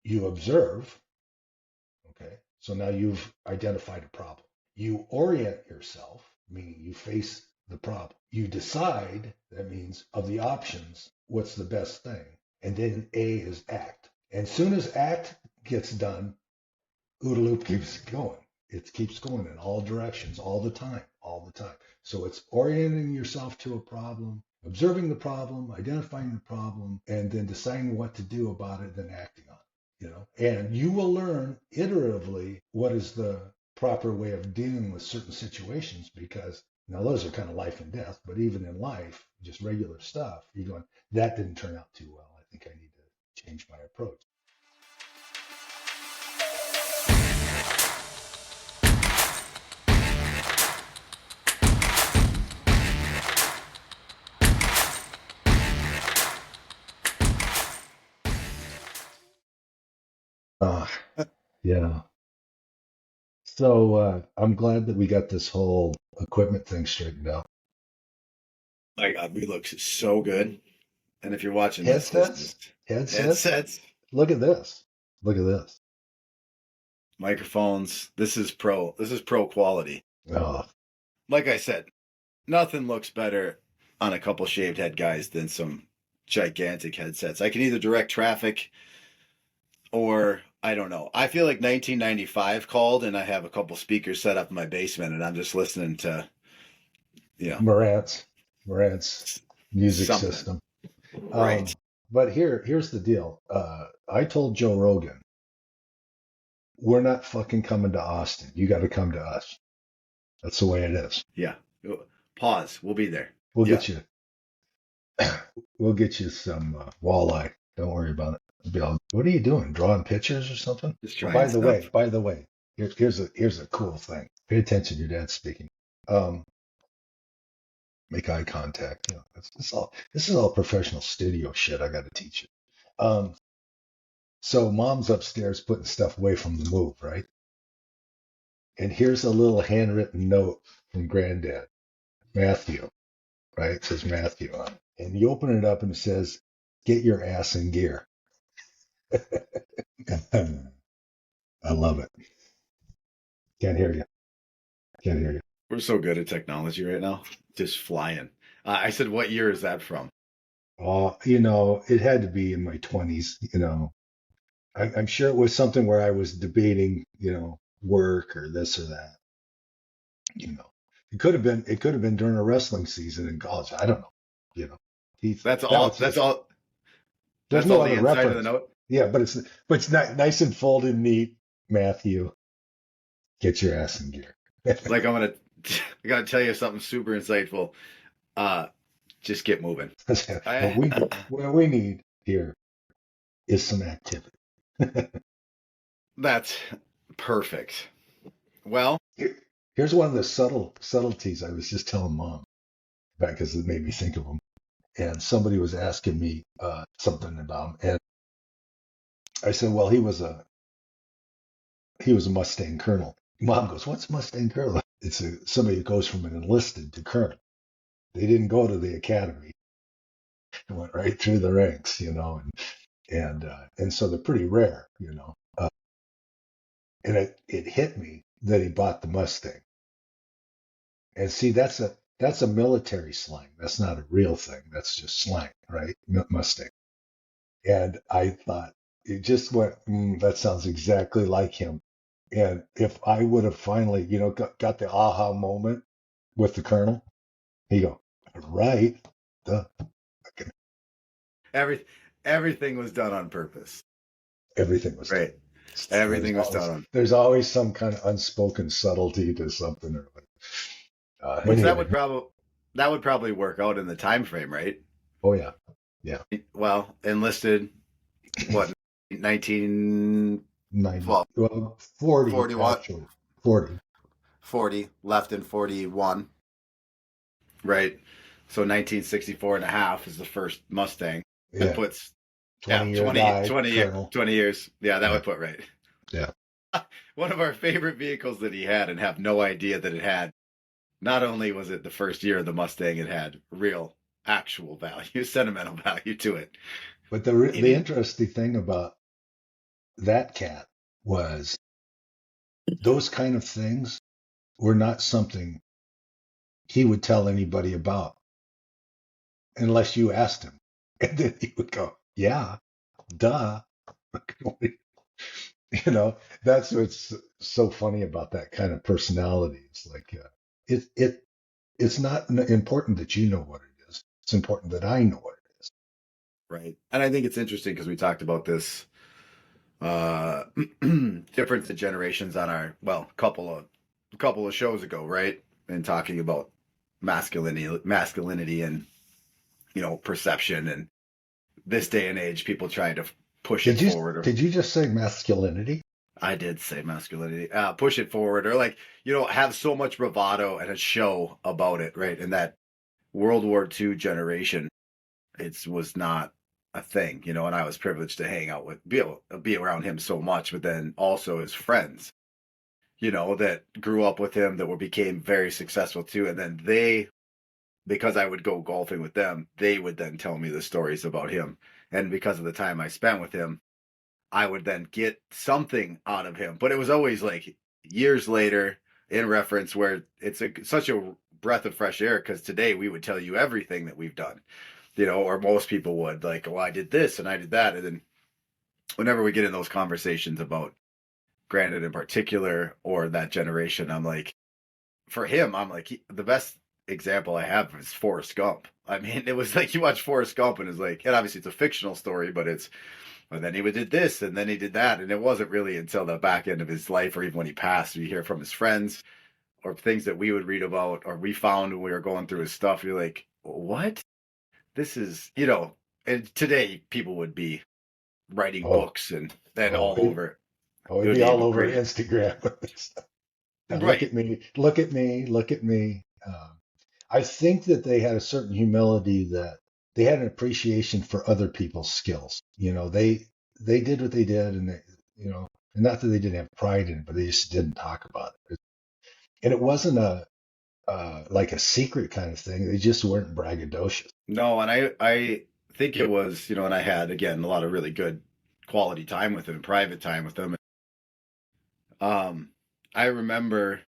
You observe. Okay. So now you've identified a problem. You orient yourself, meaning you face the problem. You decide, that means of the options, what's the best thing. And then A is act. And soon as act gets done, OODA loop keeps going. It keeps going in all directions, all the time, all the time. So it's orienting yourself to a problem, observing the problem, identifying the problem, and then deciding what to do about it, then acting on it, and you will learn iteratively what is the proper way of dealing with certain situations, because now those are kind of life and death, but even in life, just regular stuff, you're going, that didn't turn out too well. I think I need to change my approach. Uh, yeah. So I'm glad that we got this whole equipment thing straightened out. My God, we look so good. And if you're watching Headsets? headsets, Look at this. Look at this. microphones, this is pro quality. Oh, Like I said, nothing looks better on a couple shaved head guys than some gigantic headsets. I can either direct traffic or I don't know. I feel like 1995 called and I have a couple speakers set up in my basement and I'm just listening to, Marantz music something. system. Right. But here's the deal. I told Joe Rogan, we're not fucking coming to Austin. You got to come to us. That's the way it is. Yeah. Pause. We'll be there. We'll get you. We'll get you some walleye. Don't worry about it. What are you doing? Drawing pictures or something? Just Oh, trying stuff. by the way, here's a cool thing. Pay attention. Your dad's speaking. Make eye contact. This is all professional studio shit. I got to teach you. So mom's upstairs putting stuff away from the move, right? And here's a little handwritten note from Granddad, Mathew, right? It says Mathew on it. And you open it up and it says, "Get your ass in gear." I love it. Can't hear you. We're so good at technology right now. Just flying. I said, what year is that from? Oh, it had to be in my 20s, I'm sure it was something where I was debating, work or this or that. It could have been during a wrestling season in college. I don't know. That's all. There's That's no all other the inside reference. of the note. Yeah, but it's not nice and folded, neat. Matthew, get your ass in gear. Like I gotta tell you something super insightful. Just get moving. What we need here is some activity. That's perfect. Well, Here's one of the subtleties I was just telling Mom back because it made me think of them. And somebody was asking me something about him, and I said, "Well, he was a Mustang colonel." Mom goes, "What's Mustang colonel?" It's somebody who goes from an enlisted to colonel. They didn't go to the academy; they went right through the ranks, and so they're pretty rare, and it hit me that he bought the Mustang. And see, that's a military slang. That's not a real thing. That's just slang, right? Mustang. And I thought it just went, that sounds exactly like him. And if I would have finally, got the aha moment with the colonel, he go, right. Duh. everything was done on purpose. Everything was right. Done. Everything was done on. There's always some kind of unspoken subtlety to something, or which anyway. that would probably work out in the time frame, right? Oh yeah. Well, enlisted, what, 1990? Well, 40. 40 what? Actually. 40. 40 left in 41. Right. So 1964 and a half is the first Mustang. Yeah. That puts 20 years. Yeah, that would put right. Yeah. One of our favorite vehicles that he had and have no idea that it had. Not only was it the first year of the Mustang, it had real, actual value, sentimental value to it. But the interesting thing about that cat was those kind of things were not something he would tell anybody about unless you asked him. And then he would go, yeah, duh. You know, that's what's so funny about that kind of personality. It's like, it's not important that you know what it is. It's important that I know what it is. Right. And I think it's interesting because we talked about this uh difference in generations on our couple of shows ago, right? And talking about masculinity and perception and this day and age people trying to push it Did you forward. Or did you just say masculinity? I did say masculinity. Push it forward, or like have so much bravado and a show about it, right? And that World War II generation, it was not a thing, and I was privileged to hang out with, be around him so much, but then also his friends, that grew up with him that became very successful too. And then because I would go golfing with them, they would then tell me the stories about him. And because of the time I spent with him, I would then get something out of him. But it was always like years later in reference, where it's such a breath of fresh air, because today we would tell you everything that we've done, or most people would, like, well, I did this and I did that. And then whenever we get in those conversations about Granite in particular or that generation, I'm like, for him, I'm like, the best example I have is Forrest Gump. I mean, it was like you watch Forrest Gump and it's like, and obviously it's a fictional story, but and then he did this and then he did that. And it wasn't really until the back end of his life, or even when he passed, you hear from his friends or things that we would read about or we found when we were going through his stuff. You're like, what? This is, and today people would be writing Oh, books and then oh, all over. It it'd would be be all even over greater. Instagram with this stuff. Now, look Right. at me, look at me, look at me. I think that they had a certain humility, that they had an appreciation for other people's skills. They did what they did, and and not that they didn't have pride in it, but they just didn't talk about it. And it wasn't a like a secret kind of thing. They just weren't braggadocious. No, and I think it was, and I had, again, a lot of really good quality time with him, private time with him. Um, I remember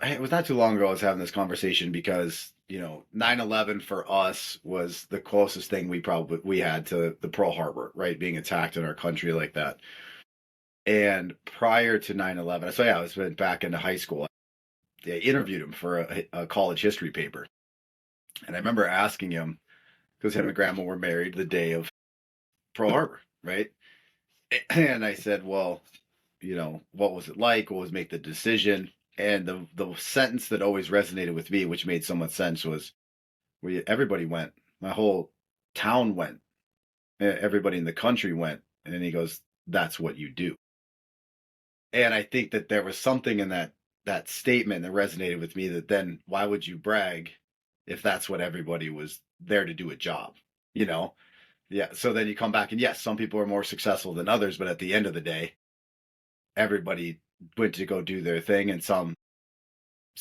it was not too long ago I was having this conversation because, 9/11 for us was the closest thing we had to the Pearl Harbor, right? Being attacked in our country like that. And prior to 9/11, so yeah, I was back into high school. I interviewed him for a college history paper. And I remember asking him, because him and grandma were married the day of Pearl Harbor, right? And I said, well, what was it like? What was make the decision? And the sentence that always resonated with me, which made so much sense, was everybody went. My whole town went. Everybody in the country went. And he goes, that's what you do. And I think that there was something in that statement that resonated with me, that then why would you brag if that's what everybody was there to do a job, you know? Yeah. So then you come back and yes, some people are more successful than others, but at the end of the day, everybody went to go do their thing, and some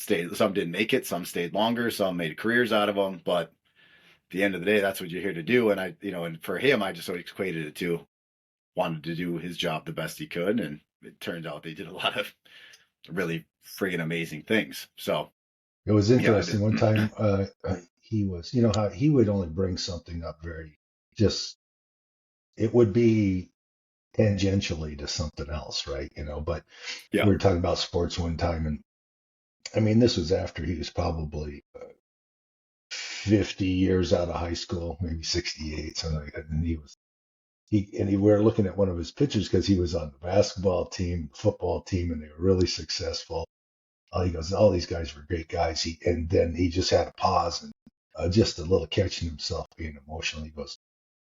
didn't make it, some stayed longer, some made careers out of them. But at the end of the day, that's what you're here to do. And and for him, I just always equated it to wanted to do his job the best he could. And it turned out they did a lot of really friggin' amazing things. So It was yeah, interesting. One time, he was, how he would only bring something up just, it would be tangentially to something else, right? But yeah, we were talking about sports one time, and I mean, this was after he was probably 50 years out of high school, maybe 68, something like that. And we were looking at one of his pictures because he was on the basketball team, football team, and they were really successful. He goes, all these guys were great guys. And then he just had a pause and just a little catching himself being emotional. He goes,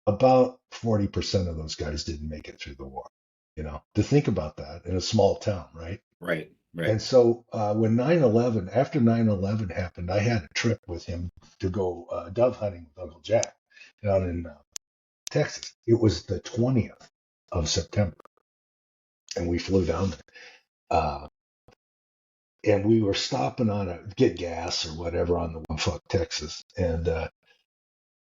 about 40% of those guys didn't make it through the war. To think about that in a small town, right? right, right. And so after 9/11 happened, I had a trip with him to go dove hunting with Uncle Jack down in Texas. It was the 20th of September, and we flew down there. And we were stopping on get gas or whatever on the one fuck Texas. And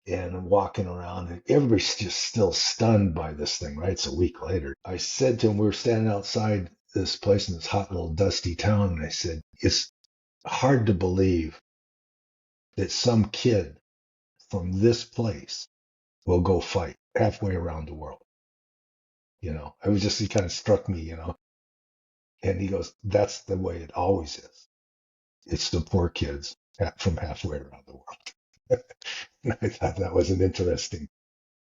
and walking around, and everybody's just still stunned by this thing, right? It's a week later. I said to him, we were standing outside this place in this hot little dusty town, and I said, it's hard to believe that some kid from this place will go fight halfway around the world. It was just, it kind of struck me, and he goes, that's the way it always is. It's the poor kids from halfway around the world. And I thought that was an interesting,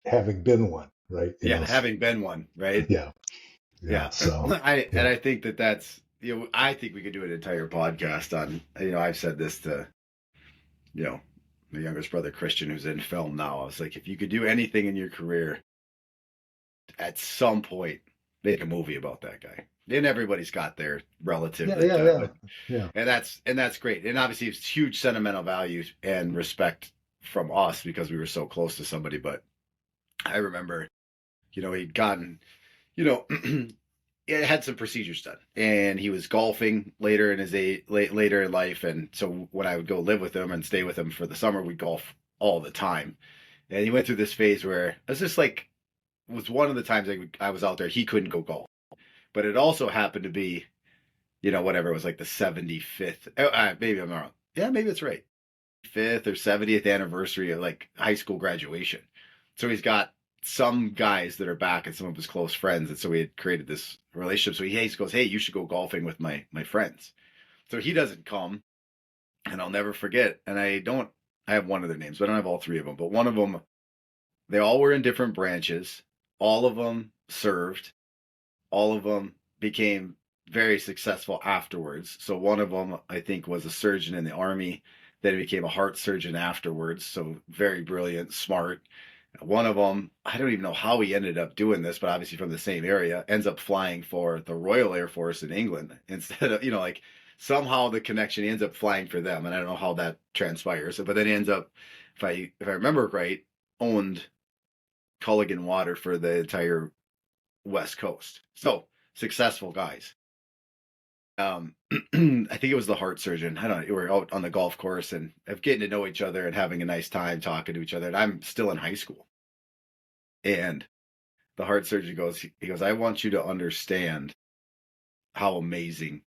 having been one, right? Yeah, having been one, right? Yeah. Yeah. So, And I think that's, I think we could do an entire podcast on, I've said this to, my youngest brother, Christian, who's in film now. I was like, if you could do anything in your career, at some point, make a movie about that guy. And everybody's got their relative yeah. and that's great. And obviously it's huge sentimental value and respect from us because we were so close to somebody. But I remember, he'd gotten, it had some procedures done, and he was golfing later in his later in life. And so when I would go live with him and stay with him for the summer, we'd golf all the time. And he went through this phase where it was just like, was one of the times I was out there, he couldn't go golf. But it also happened to be, whatever, it was like the 75th, maybe I'm wrong. Yeah, maybe it's right. 5th or 70th anniversary of like high school graduation. So he's got some guys that are back and some of his close friends. And so we had created this relationship. So he goes, hey, you should go golfing with my friends. So he doesn't come, and I'll never forget. And I have one of their names, but I don't have all three of them. But one of them, they all were in different branches. All of them served. All of them became very successful afterwards. So one of them, I think, was a surgeon in the Army. Then he became a heart surgeon afterwards. So very brilliant, smart. One of them, I don't even know how he ended up doing this, but obviously from the same area, ends up flying for the Royal Air Force in England instead of, like somehow the connection, he ends up flying for them. And I don't know how that transpires. But then he ends up, if I remember right, owned Culligan Water for the entire West Coast. So successful guys. I think it was the heart surgeon. I don't know. We were out on the golf course and of getting to know each other and having a nice time talking to each other. And I'm still in high school. And the heart surgeon he goes, I want you to understand how amazing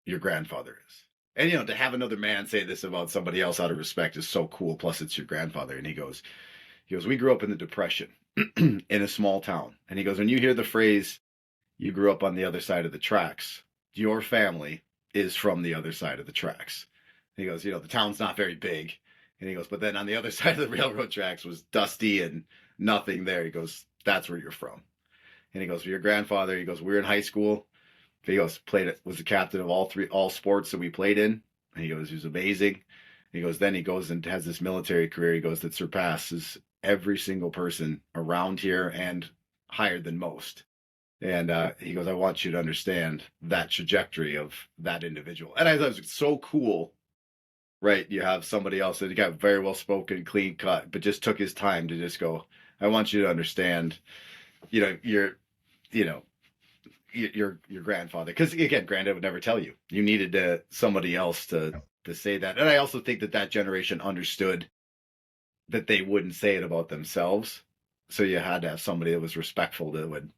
your grandfather is. And, to have another man say this about somebody else out of respect is so cool. Plus it's your grandfather. And he goes, we grew up in the Depression in a small town. And he goes, when you hear the phrase, you grew up on the other side of the tracks, your family is from the other side of the tracks. And he goes, the town's not very big. And he goes, but then on the other side of the railroad tracks was dusty and nothing there. He goes, that's where you're from. And he goes, your grandfather, he goes, we were in high school. He goes, was the captain of all sports that we played in. And he goes, he was amazing. He goes, then he goes and has this military career. He goes, that surpasses every single person around here and higher than most. And he goes, I want you to understand that trajectory of that individual. And I thought it was so cool, right? You have somebody else that got very well spoken, clean cut, but just took his time to just go, I want you to understand, your grandfather. Because again, granddad would never tell you. You needed somebody else to say that. And I also think that generation understood that they wouldn't say it about themselves. So you had to have somebody that was respectful that would,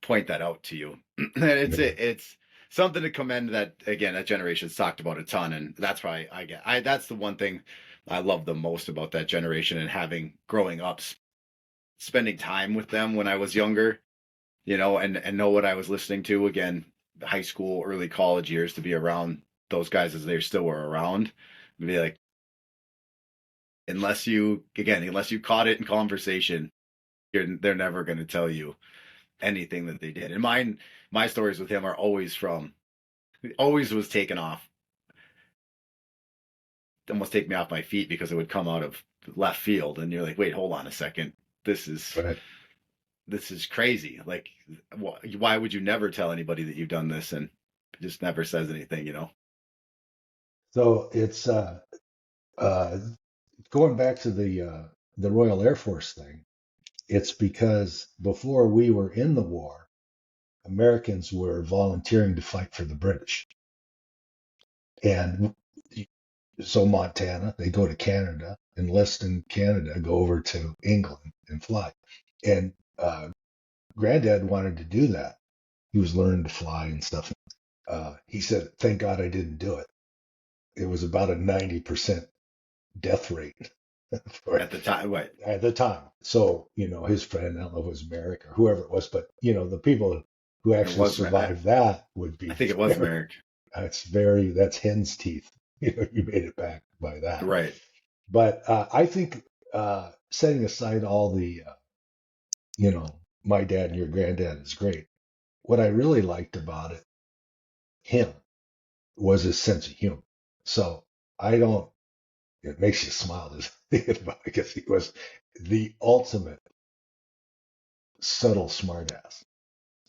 point that out to you. And it's something to commend that, again, that generation's talked about a ton. And that's why that's the one thing I love the most about that generation, and growing up, spending time with them when I was younger, and know what I was listening to, again, high school, early college years, to be around those guys as they still were around, and be like, unless you caught it in conversation, they're never going to tell you anything that they did. And my stories with him are always was taken off, almost take me off my feet, because it would come out of left field. And you're like, wait, hold on a second. This is crazy. Like, why would you never tell anybody that you've done this? And it just never says anything, So it's going back to the Royal Air Force thing. It's because before we were in the war, Americans were volunteering to fight for the British. And so Montana, they go to Canada, enlist in Canada, go over to England and fly. And Granddad wanted to do that. He was learning to fly and stuff. He said, "Thank God I didn't do it." It was about a 90% death rate for At the time, what? at the time. So, his friend, I don't know if it was Merrick or whoever it was, but the people who It actually was. survived that would be I think it was very, Merrick. that's hen's teeth. You made it back by that. Right. But I think setting aside all the, you know, my dad and your granddad is great. What I really liked about him was his sense of humor. So I don't, it makes you smile just thinking about it because he was the ultimate subtle smartass.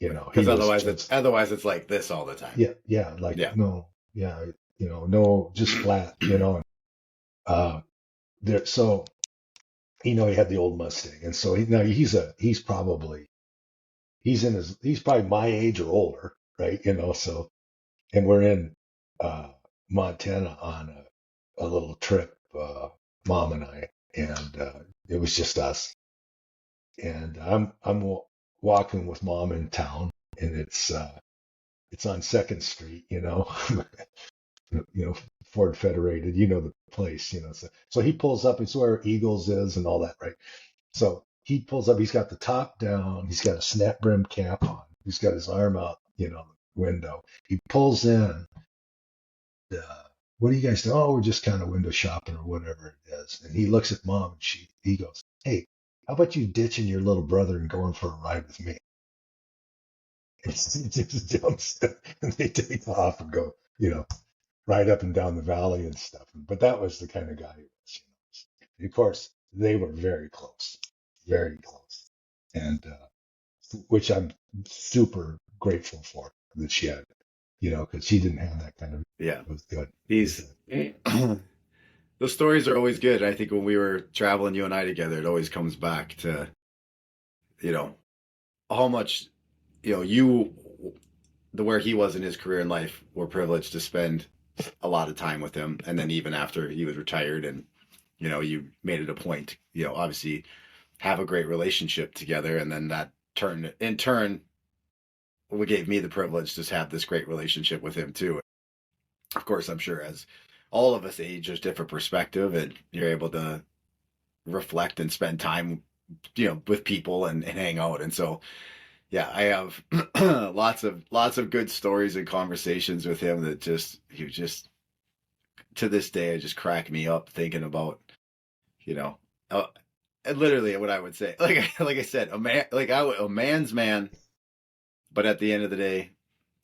He Because was otherwise just, it's like this all the time. yeah, yeah, like, Yeah. no, yeah, no, just flat, uh, there, so, he had the old Mustang. And so now he's probably my age or older, right? So, and we're in, uh, Montana on a little trip, mom and I, and, it was just us. And I'm walking with mom in town, and it's on Second Street, you know, Ford Federated, the place, so he pulls up, it's where Eagles is and all that, right? So he pulls up, he's got the top down, he's got a snap brim cap on, he's got his arm out, the window. He pulls in, what do you guys do? Oh, we're just kind of window shopping or whatever it is. And he looks at mom and he goes, "Hey, how about you ditching your little brother and going for a ride with me?" And he just jumps and they take off and go, ride up and down the valley and stuff. But that was the kind of guy he was. Of course, they were very close, and which I'm super grateful for that she had, because she didn't have that kind of. Yeah. It was good. It was These good. those stories are always good. I think when we were traveling, you and I together, it always comes back to, you know, how much, you, the where he was in his career in life, were privileged to spend a lot of time with him. And then even after he was retired and, you made it a point, obviously have a great relationship together. And then that in turn, what gave me the privilege to have this great relationship with him too. Of course, I'm sure as all of us age, there's different perspective and you're able to reflect and spend time, with people and hang out. And so, yeah, I have lots of good stories and conversations with him that he was just to this day, it just crack me up thinking about, you know, uh, and literally what I would say, like I said, a man's man, but at the end of the day,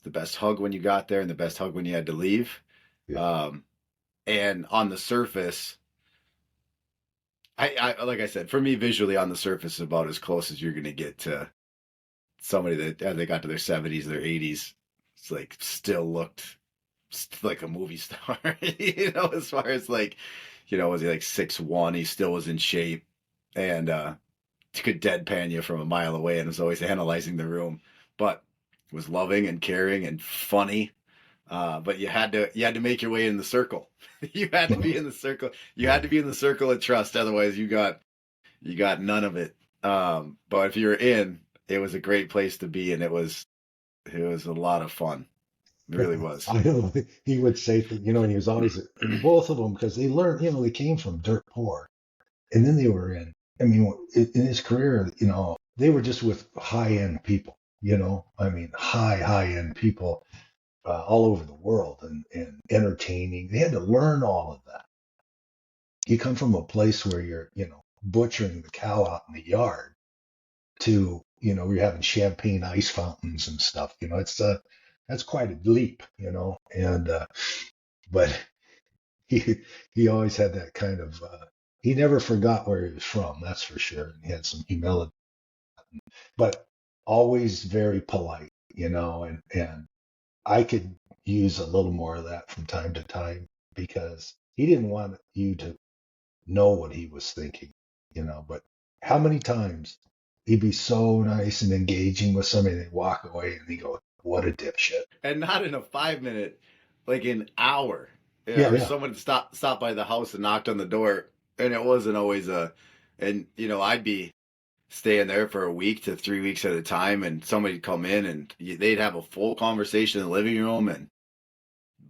the best hug when you got there and the best hug when you had to leave. Yeah. And on the surface, I like I said, for me, visually on the surface, about as close as you're going to get to somebody that as they got to their 70s, their 80s, it's like still looked like a movie star, as far as like, was he like 6'1"? He still was in shape and could deadpan you from a mile away and was always analyzing the room, but was loving and caring and funny. But you had to make your way in the circle. You had to be in the circle. You had to be in the circle of trust. Otherwise you got none of it. But if you were in, it was a great place to be. And it was a lot of fun. It really was. I know he would say things, and he was always, and both of them, because they learned, they came from dirt poor, and then they were I mean, in his career, they were just with high end people, high end people, all over the world and entertaining. They had to learn all of that. You come from a place where you're, butchering the cow out in the yard to, we're having champagne ice fountains and stuff. That's quite a leap, and but he he always had that kind of he never forgot where he was from, that's for sure. And he had some humility, but always very polite, and I could use a little more of that from time to time because he didn't want you to know what he was thinking, but how many times he'd be so nice and engaging with somebody and they'd walk away and he'd go, "What a dipshit." And not in a 5 minute, like an hour. Yeah, or yeah, someone stopped by the house and knocked on the door, and it wasn't always and I'd be staying there for a week to 3 weeks at a time, and somebody'd come in and they'd have a full conversation in the living room and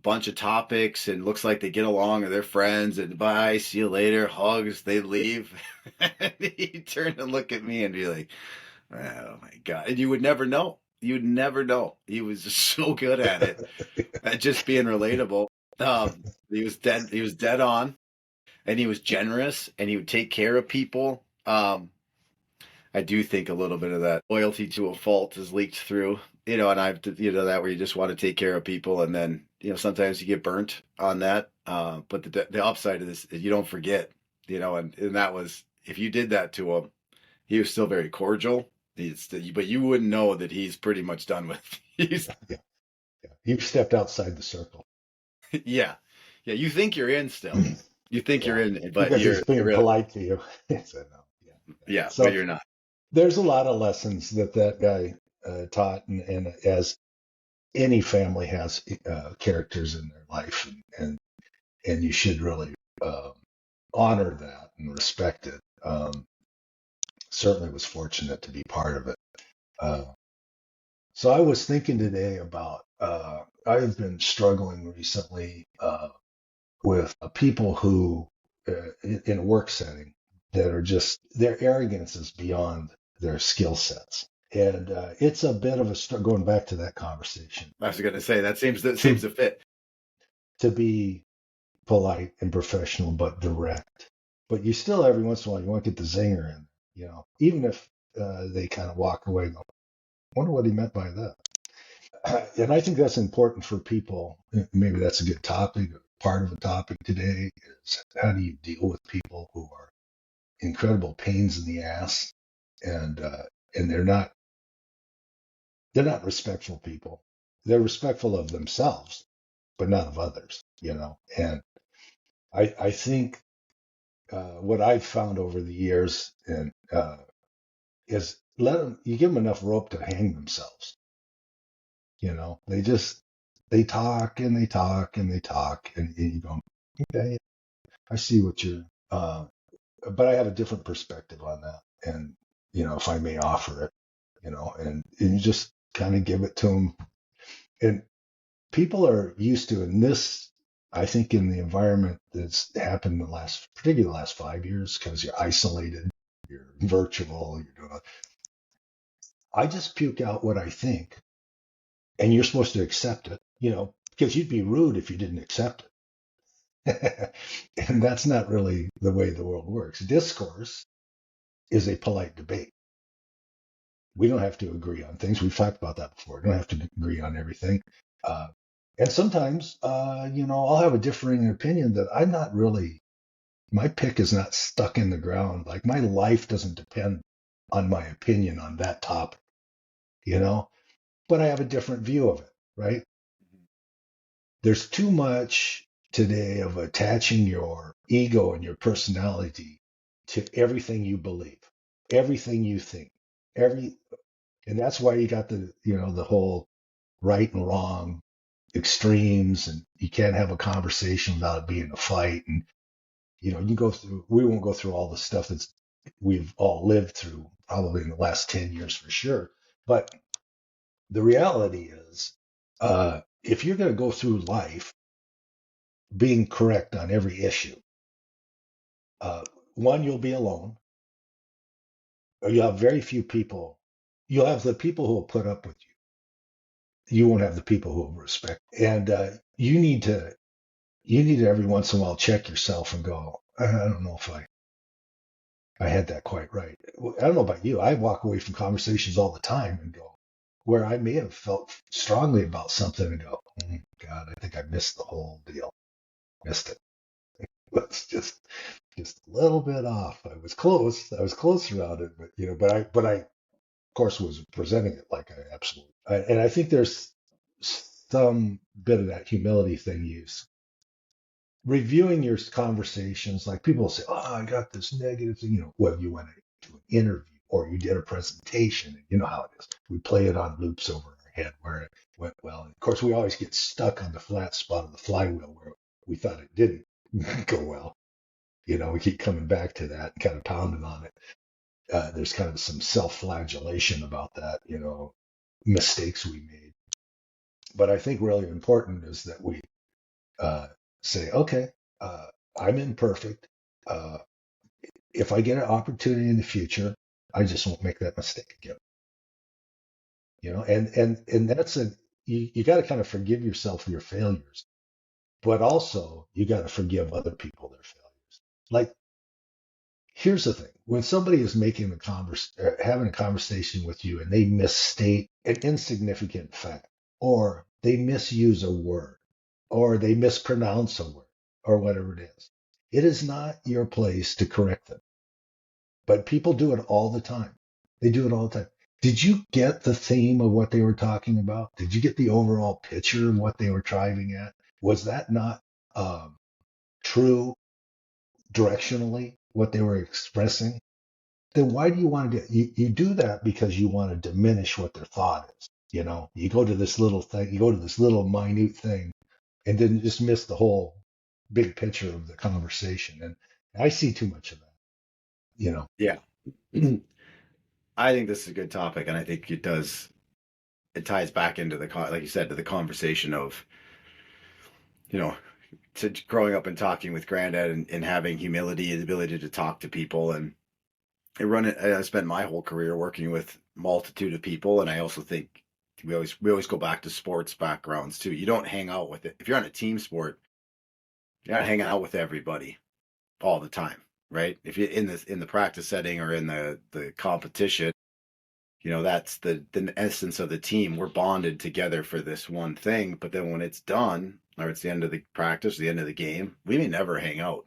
bunch of topics, and looks like they get along or they're friends, and bye, see you later, hugs, they leave. And he'd turn and look at me and be like, oh my God. And you would never know. You'd never know. He was just so good at it, at just being relatable. He was dead on, and he was generous, and he would take care of people. I do think a little bit of that loyalty to a fault is leaked through, and that where you just want to take care of people, and then, sometimes you get burnt on that. But the upside of this is you don't forget, and that was, if you did that to him, he was still very cordial. But you wouldn't know that he's pretty much done with. He's, yeah, yeah. You've stepped outside the circle. yeah, yeah. You think you're in still. You think you're Yeah, in, but because he's you're being really, polite to you. So, no, yeah, yeah. yeah, but So you're not. there's a lot of lessons that guy taught, and as any family has characters in their life, and you should really honor that and respect it. Certainly was fortunate to be part of it. Uh, so I was thinking today about I have been struggling recently with people who in a work setting that are just their arrogance is beyond their skill sets. And it's a bit of a going back to that conversation I was going to say that seems to to fit. to be polite and professional but direct. But you still every once in a while you want to get the zinger in, even if they kind of walk away and go, wonder what he meant by that. And I think that's important for people. Maybe that's a good topic. Part of the topic today is how do you deal with people who are incredible pains in the ass, and they're not respectful people. They're respectful of themselves, but not of others. And I think what I've found over the years is you give them enough rope to hang themselves. They talk and they talk and they talk, and you go, okay, I see what you're, but I have a different perspective on that, and if I may offer it, and you just kind of give it to them, and people are used to, and this, I think, in the environment that's happened in particularly the last 5 years, because you're isolated, you're virtual, you're doing. I just puke out what I think, and you're supposed to accept it, because you'd be rude if you didn't accept it. And that's not really the way the world works. Discourse is a polite debate. We don't have to agree on things. We've talked about that before. We don't have to agree on everything. Uh, and sometimes, I'll have a differing opinion that I'm not really, my pick is not stuck in the ground. Like my life doesn't depend on my opinion on that topic, you know, but I have a different view of it, right? There's too much today of attaching your ego and your personality to everything you believe, everything you think, every, and that's why you got the whole right and wrong extremes, and you can't have a conversation without it being a fight. And, we won't go through all the stuff we've all lived through probably in the last 10 years for sure. But the reality is, if you're going to go through life being correct on every issue, uh, one, you'll be alone, or you'll have very few people. You'll have the people who will put up with you. You won't have the people who will respect. And you need to every once in a while check yourself and go, I don't know if I had that quite right. I don't know about you. I walk away from conversations all the time and go, where I may have felt strongly about something and go, God, I think I missed the whole deal. Missed it. Let's just a little bit off. I was close. I was close around it, but I of course was presenting it like I absolutely. And I think there's some bit of that humility thing used. Reviewing your conversations, like people say, oh, I got this negative thing, whether you went to an interview or you did a presentation, and you know how it is. We play it on loops over our head where it went well. And of course, we always get stuck on the flat spot of the flywheel where we thought it didn't go well. We keep coming back to that and kind of pounding on it. There's kind of some self-flagellation about that, mistakes we made. But I think really important is that we uh, say, okay, uh, I'm imperfect. Uh, if I get an opportunity in the future, I just won't make that mistake again. And that's you got to kind of forgive yourself for your failures, but also you got to forgive other people their failures. Like, here's the thing: when somebody is making having a conversation with you, and they misstate an insignificant fact, or they misuse a word, or they mispronounce a word, or whatever it is not your place to correct them. But people do it all the time. They do it all the time. Did you get the theme of what they were talking about? Did you get the overall picture of what they were driving at? Was that not true directionally what they were expressing? Then why do you want to do you do that because you want to diminish what their thought is? You go to this little thing, you go to this little minute thing, and then just miss the whole big picture of the conversation. And I see too much of that, you know. Yeah. I think this is a good topic, and I think it ties back into like you said, to the conversation of, you know, to growing up and talking with granddad, and having humility and the ability to talk to people. And I spent my whole career working with multitude of people. And I also think we always go back to sports backgrounds too. You don't hang out with it. If you're on a team sport, you're not hanging out with everybody all the time, right? If you're in the practice setting or in the competition, that's the essence of the team. We're bonded together for this one thing. But then when it's done, or it's the end of the practice, the end of the game, we may never hang out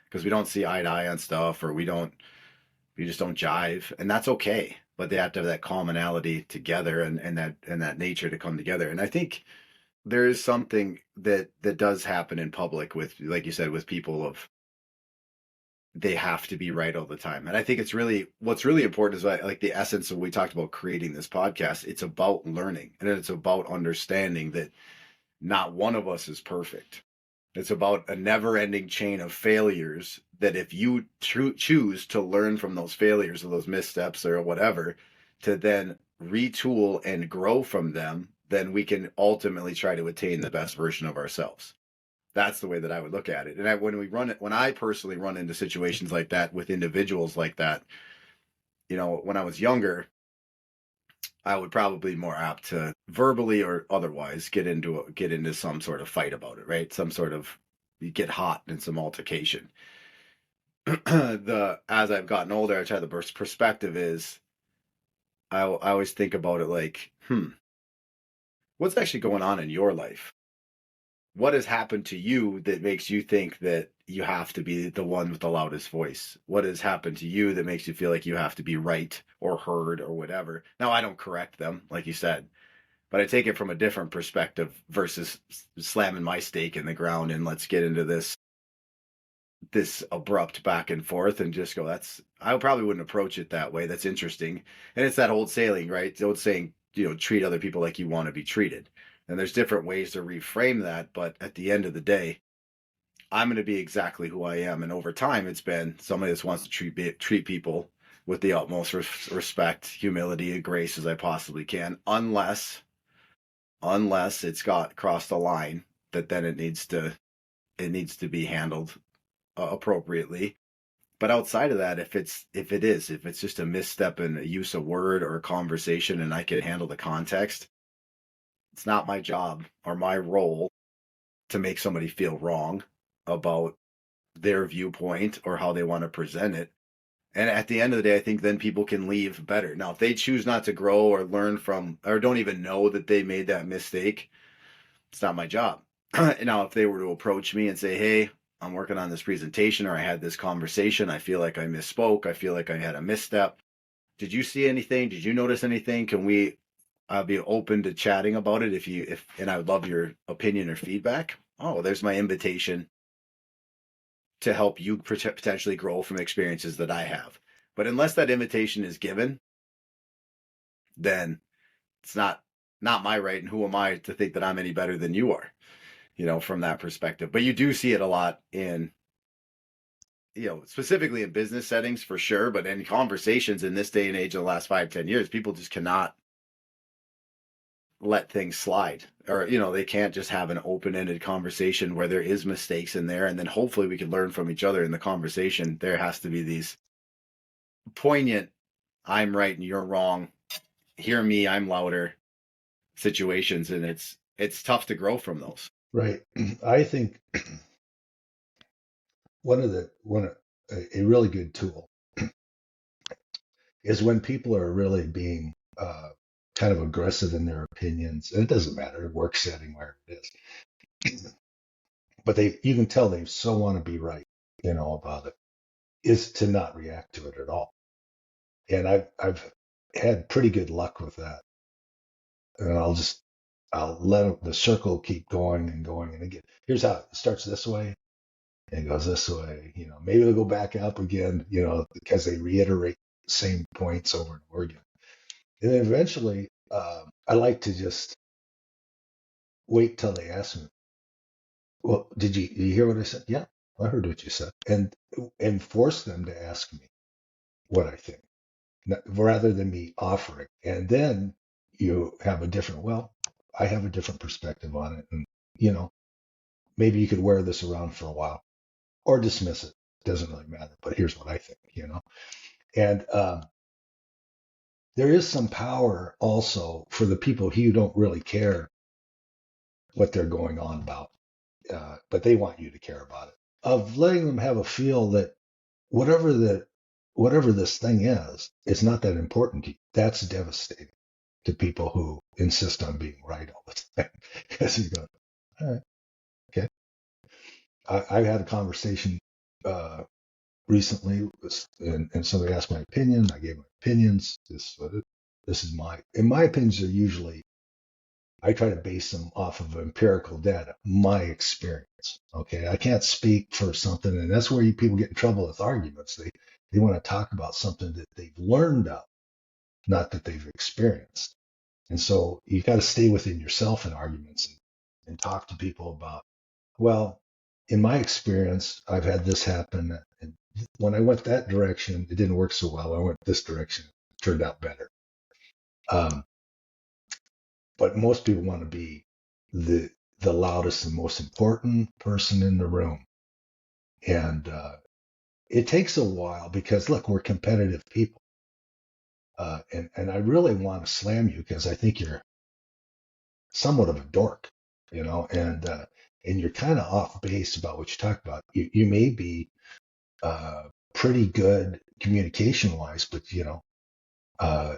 because we don't see eye to eye on stuff, or we just don't jive, and that's okay. But they have to have that commonality together, and that nature to come together. And I think there is something that does happen in public with, like you said, with people of, they have to be right all the time. And I think what's really important is, like the essence of, we talked about creating this podcast. It's about learning, and it's about understanding that not one of us is perfect. It's about a never ending chain of failures, that if you choose to learn from those failures or those missteps or whatever, to then retool and grow from them, then we can ultimately try to attain the best version of ourselves. That's the way that I would look at it. And when I personally run into situations like that with individuals like that, when I was younger, I would probably be more apt to verbally or otherwise get into some sort of fight about it, right? Some sort of, you get hot in some altercation. As I've gotten older, I try the perspective is, I always think about it like, what's actually going on in your life? What has happened to you that makes you think that you have to be the one with the loudest voice? What has happened to you that makes you feel like you have to be right or heard or whatever? Now, I don't correct them, like you said, but I take it from a different perspective versus slamming my stake in the ground and let's get into this abrupt back and forth, and just go, I probably wouldn't approach it that way. That's interesting. And it's that old saying, right? The old saying, treat other people like you want to be treated. And there's different ways to reframe that, but at the end of the day, I'm going to be exactly who I am. And over time, it's been somebody that wants to treat people with the utmost respect, humility, and grace as I possibly can, unless it's got crossed the line, that then it needs to be handled appropriately. But outside of that, if it's just a misstep in a use of word or a conversation, and I can handle the context, it's not my job or my role to make somebody feel wrong about their viewpoint or how they want to present it. And at the end of the day, I think then people can leave better. Now, if they choose not to grow or learn from, or don't even know that they made that mistake, it's not my job. Now, if they were to approach me and say, hey, I'm working on this presentation, or I had this conversation, I feel like I misspoke, I feel like I had a misstep. Did you see anything? Did you notice anything? Can we be open to chatting about it? And I would love your opinion or feedback. Oh, there's my invitation to help you potentially grow from experiences that I have. But unless that invitation is given, then it's not my right. And who am I to think that I'm any better than you are? from that perspective. But you do see it a lot in, specifically in business settings for sure, but in conversations in this day and age of the last 5-10 years, people just cannot let things slide, or they can't just have an open-ended conversation where there is mistakes in there, and then hopefully we can learn from each other in the conversation. There has to be these poignant, I'm right and you're wrong, hear me, I'm louder situations, and it's tough to grow from those. Right. I think a really good tool is when people are really being kind of aggressive in their opinions. And it doesn't matter, work setting, where it is. But you can tell they so want to be right, about it, is to not react to it at all. And I've had pretty good luck with that. And I'll let the circle keep going and going. And again, here's how it starts this way and it goes this way. Maybe they'll go back up again, because they reiterate the same points over and over again. And then eventually, I like to just wait till they ask me, well, did you hear what I said? Yeah, I heard what you said. And force them to ask me what I think, rather than me offering. And then you have I have a different perspective on it. And, maybe you could wear this around for a while or dismiss it. Doesn't really matter, but here's what I think. And there is some power also for the people who don't really care what they're going on about, but they want you to care about it. Of letting them have a feel that whatever this thing is, it's not that important to you. That's devastating to people who insist on being right all the time. Because you go, all right, okay. I had a conversation recently, and somebody asked my opinion. I gave my opinions. This is and my opinions are usually, I try to base them off of empirical data, my experience. Okay, I can't speak for something, and that's where people get in trouble with arguments. They want to talk about something that they've learned of, not that they've experienced. And so you got to stay within yourself in arguments and talk to people about, well, in my experience, I've had this happen, and when I went that direction, it didn't work so well. I went this direction, it turned out better. But most people want to be the loudest and most important person in the room, and it takes a while because look, we're competitive people, and I really want to slam you because I think you're somewhat of a dork, and you're kind of off base about what you talk about. You may be pretty good communication wise, but uh,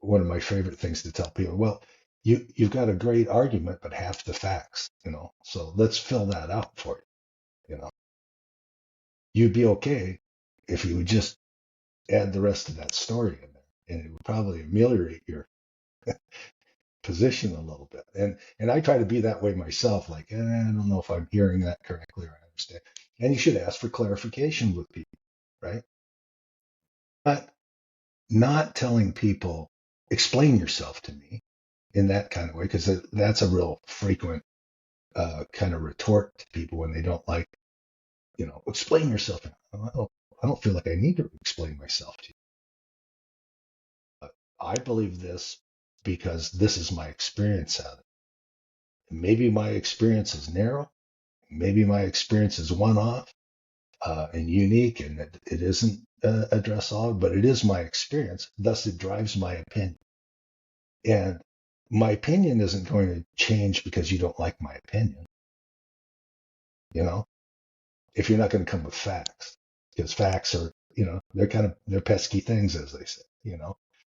one of my favorite things to tell people, well, you've got a great argument, but half the facts, so let's fill that out for you. You'd be okay if you would just add the rest of that story in there, and it would probably ameliorate your position a little bit. And I try to be that way myself, like, I don't know if I'm hearing that correctly or I understand. And you should ask for clarification with people, right? But not telling people, explain yourself to me in that kind of way, because that's a real frequent kind of retort to people when they don't like, explain yourself. I don't feel like I need to explain myself to you. I believe this because this is my experience of it. Maybe my experience is narrow. Maybe my experience is one off and unique, and it isn't a dress all, but it is my experience. Thus, it drives my opinion. And my opinion isn't going to change because you don't like my opinion. If you're not going to come with facts, because facts are, they're pesky things, as they say.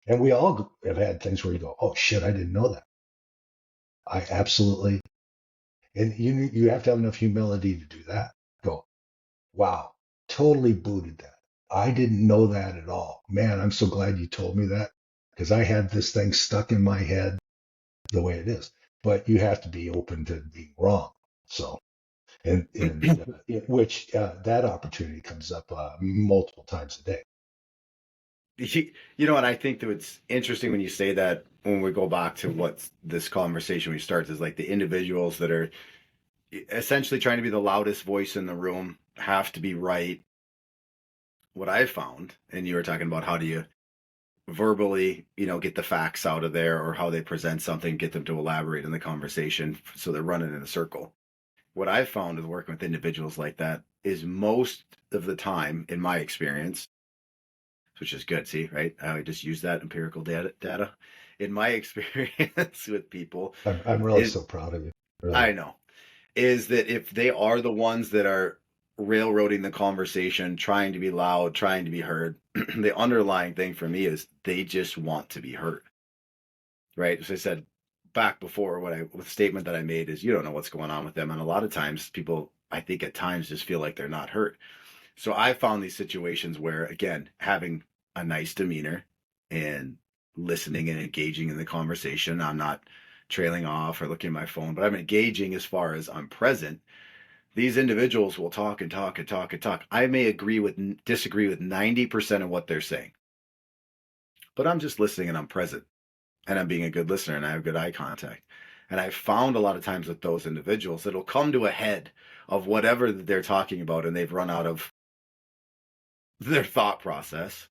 And we all have had things where you go, oh shit, I didn't know that. I absolutely, and you have to have enough humility to do that. Go, wow, totally booted that. I didn't know that at all. Man, I'm so glad you told me that because I had this thing stuck in my head the way it is. But you have to be open to being wrong. So, and which that opportunity comes up multiple times a day. you know, and I think that it's interesting when you say that, when we go back to what this conversation we start is like the individuals that are essentially trying to be the loudest voice in the room have to be right. What I've found, and you were talking about how do you verbally, get the facts out of there, or how they present something, get them to elaborate in the conversation so they're running in a circle. What I've found with working with individuals like that is most of the time, in my experience, which is good. See, right? I just use that empirical data. In my experience with people, I'm really is so proud of you. Really. I know is that if they are the ones that are railroading the conversation, trying to be loud, trying to be heard, the underlying thing for me is they just want to be heard. Right? As I said back before, the statement that I made is you don't know what's going on with them, and a lot of times people, I think, at times just feel like they're not heard. So I found these situations where, again, having a nice demeanor and listening and engaging in the conversation, I'm not trailing off or looking at my phone, but I'm engaging as far as I'm present. These individuals will talk and talk and talk and talk. I may disagree with 90% of what they're saying, but I'm just listening and I'm present and I'm being a good listener and I have good eye contact. And I've found a lot of times with those individuals, it'll come to a head of whatever they're talking about and they've run out of their thought process,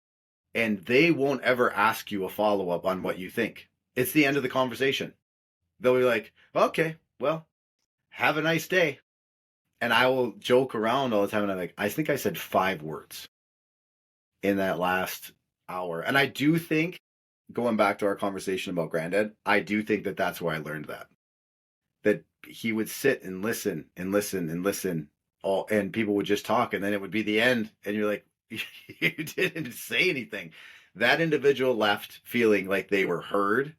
and they won't ever ask you a follow up on what you think. It's the end of the conversation. They'll be like, okay, well, have a nice day. And I will joke around all the time. And I'm like, I think I said 5 words in that last hour. And I do think, going back to our conversation about Granddad, I do think that that's where I learned that he would sit and listen and listen and listen and people would just talk. And then it would be the end. And you're like, you didn't say anything. That individual left feeling like they were heard,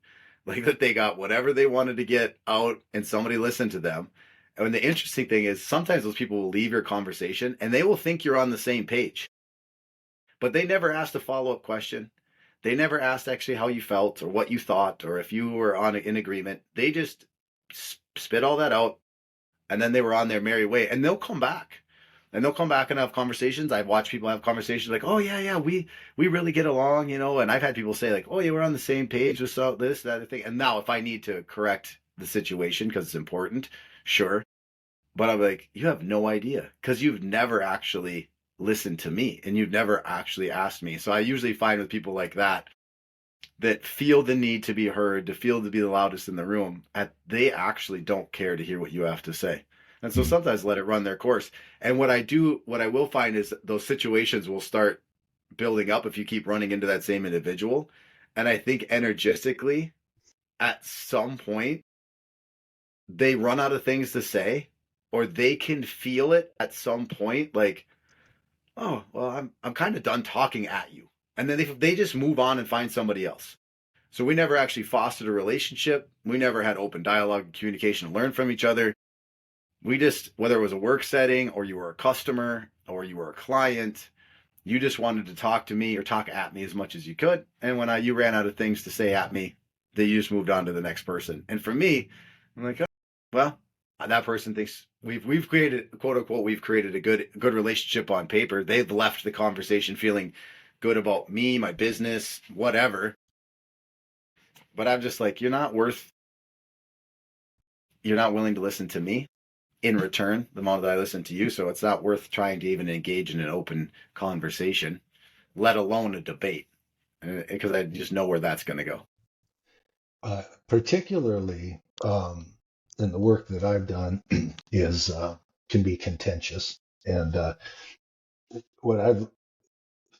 like that they got whatever they wanted to get out and somebody listened to them. And the interesting thing is sometimes those people will leave your conversation and they will think you're on the same page, but they never asked a follow-up question. They never asked actually how you felt or what you thought or if you were in agreement. They just spit all that out, and then they were on their merry way. And they'll come back. And they'll come back and have conversations. I've watched people have conversations like, oh, yeah, we really get along, And I've had people say like, oh, yeah, we're on the same page with this, that thing. And now if I need to correct the situation because it's important, sure. But I'm like, you have no idea because you've never actually listened to me and you've never actually asked me. So I usually find with people like that feel the need to be heard, to feel to be the loudest in the room, they actually don't care to hear what you have to say. And so sometimes let it run their course. And what I will find is those situations will start building up if you keep running into that same individual. And I think energetically, at some point, they run out of things to say, or they can feel it at some point, like, oh, well, I'm kind of done talking at you. And then they just move on and find somebody else. So we never actually fostered a relationship. We never had open dialogue and communication to learn from each other. We just, whether it was a work setting or you were a customer or you were a client, you just wanted to talk to me or talk at me as much as you could. And when you ran out of things to say at me, then you just moved on to the next person. And for me, I'm like, oh, well, that person thinks we've created, quote unquote, we've created a good relationship on paper. They've left the conversation feeling good about me, my business, whatever. But I'm just like, you're not willing to listen to me in return the amount that I listen to you. So it's not worth trying to even engage in an open conversation, let alone a debate, because I just know where that's going to go. Particularly in the work that I've done is can be contentious. And what I've,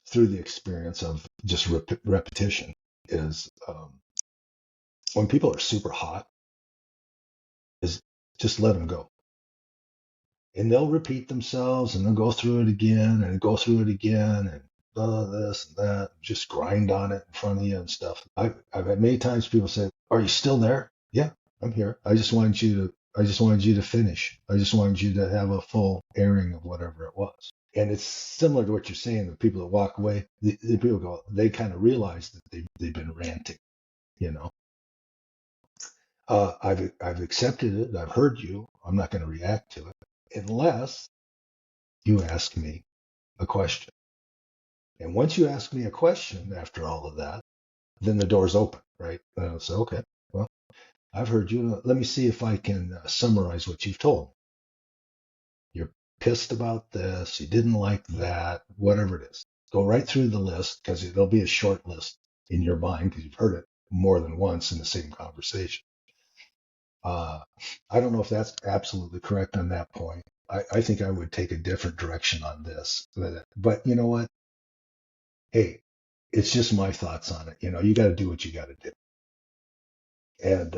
through the experience of just repetition, is when people are super hot, is just let them go. And they'll repeat themselves and they'll go through it again and go through it again and this and that, just grind on it in front of you and stuff. I've had many times people say, "Are you still there?" Yeah, I'm here. I just wanted you to finish. I just wanted you to have a full airing of whatever it was. And it's similar to what you're saying. The people that walk away, the people go, they kind of realize that they've been ranting. You know, I've accepted it. I've heard you. I'm not going to react to it unless you ask me a question. And once you ask me a question after all of that, then the door's open, right? And I'll say, okay, well, I've heard you. Let me see if I can summarize what you've told me. You're pissed about this. You didn't like that, whatever it is. Go right through the list because it'll be a short list in your mind because you've heard it more than once in the same conversation. Uh, I don't know if that's absolutely correct on that point. I think I would take a different direction on this. But you know what? Hey, it's just my thoughts on it. You got to do what you got to do. And,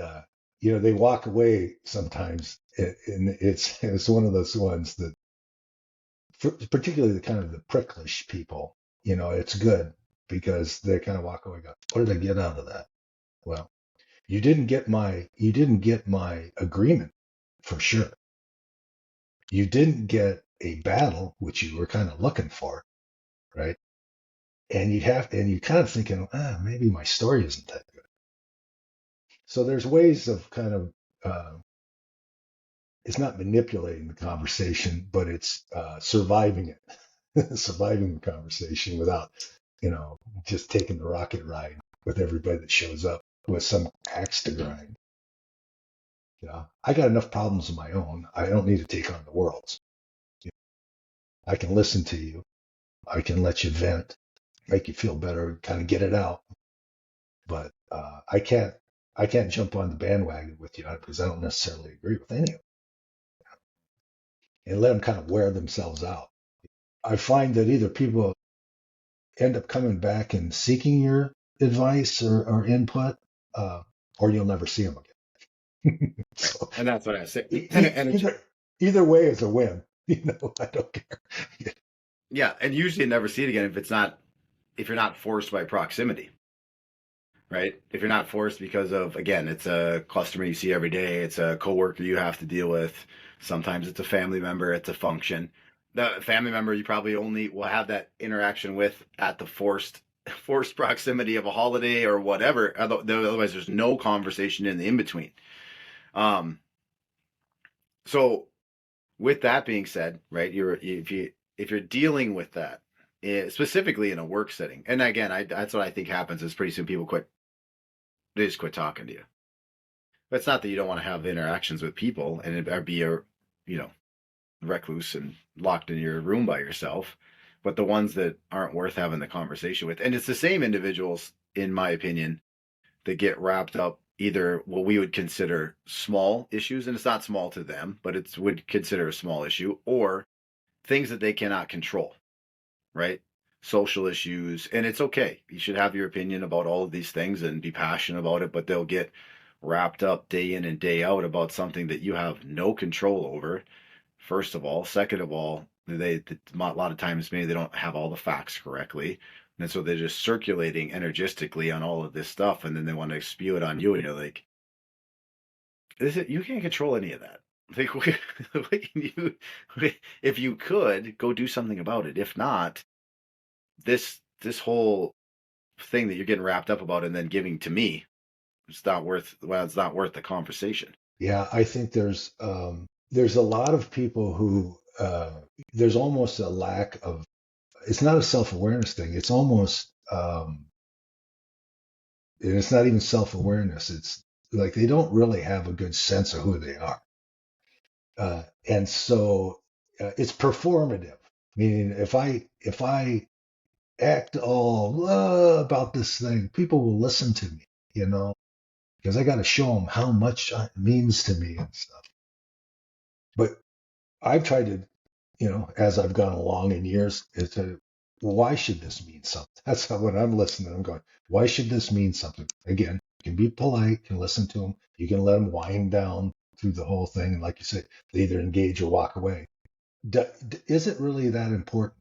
they walk away sometimes. And it's one of those ones that, particularly the kind of the pricklish people, it's good because they kind of walk away and go, what did I get out of that? Well, you didn't get my agreement for sure. You didn't get a battle, which you were kind of looking for, right? And you kind of thinking, maybe my story isn't that good. So there's ways of kind of, it's not manipulating the conversation, but it's surviving it, surviving the conversation without, just taking the rocket ride with everybody that shows up with some axe to grind. I got enough problems of my own. I don't need to take on the world's. I can listen to you. I can let you vent, make you feel better, kind of get it out. But I can't jump on the bandwagon with you because I don't necessarily agree with any of it, and let them kind of wear themselves out. I find that either people end up coming back and seeking your advice or input, uh, or you'll never see them again. Right. So And that's what I say. And it's, either way is a win. I don't care. yeah, and usually you never see it again if you're not forced by proximity, right? If you're not forced because of, again, it's a customer you see every day, it's a coworker you have to deal with. Sometimes it's a family member, it's a function. The family member you probably only will have that interaction with at the forced proximity of a holiday or whatever. Otherwise, there's no conversation in the in between. Um, so with that being said, right, if you're dealing with that, specifically in a work setting, and again, that's what I think happens is pretty soon people quit. They just quit talking to you. But it's not that you don't want to have interactions with people and be a, you know, recluse and locked in your room by yourself, but the ones that aren't worth having the conversation with, and it's the same individuals, in my opinion, that get wrapped up either what we would consider small issues, and it's not small to them, but it's would consider a small issue, or things that they cannot control, right? Social issues, and it's okay. You should have your opinion about all of these things and be passionate about it, but they'll get wrapped up day in and day out about something that you have no control over. First of all, second of all, a lot of times maybe they don't have all the facts correctly, and so they're just circulating energetically on all of this stuff, and then they want to spew it on you, and you're like, you can't control any of that. Like, you, if you could go do something about it. If not, this whole thing that you're getting wrapped up about and then giving to me, it's not worth. Well, it's not worth the conversation. Yeah, I think there's a lot of people who there's almost a lack of. It's not a self-awareness thing. It's almost and it's not even self-awareness. It's like they don't really have a good sense of who they are, and so it's performative. Meaning, if I act all about this thing, people will listen to me, because I got to show them how much it means to me and stuff. But I've tried to, as I've gone along in years, is to, why should this mean something? That's how when I'm listening, I'm going, why should this mean something? Again, you can be polite, you can listen to them, you can let them wind down through the whole thing, and like you said, they either engage or walk away. Is it really that important?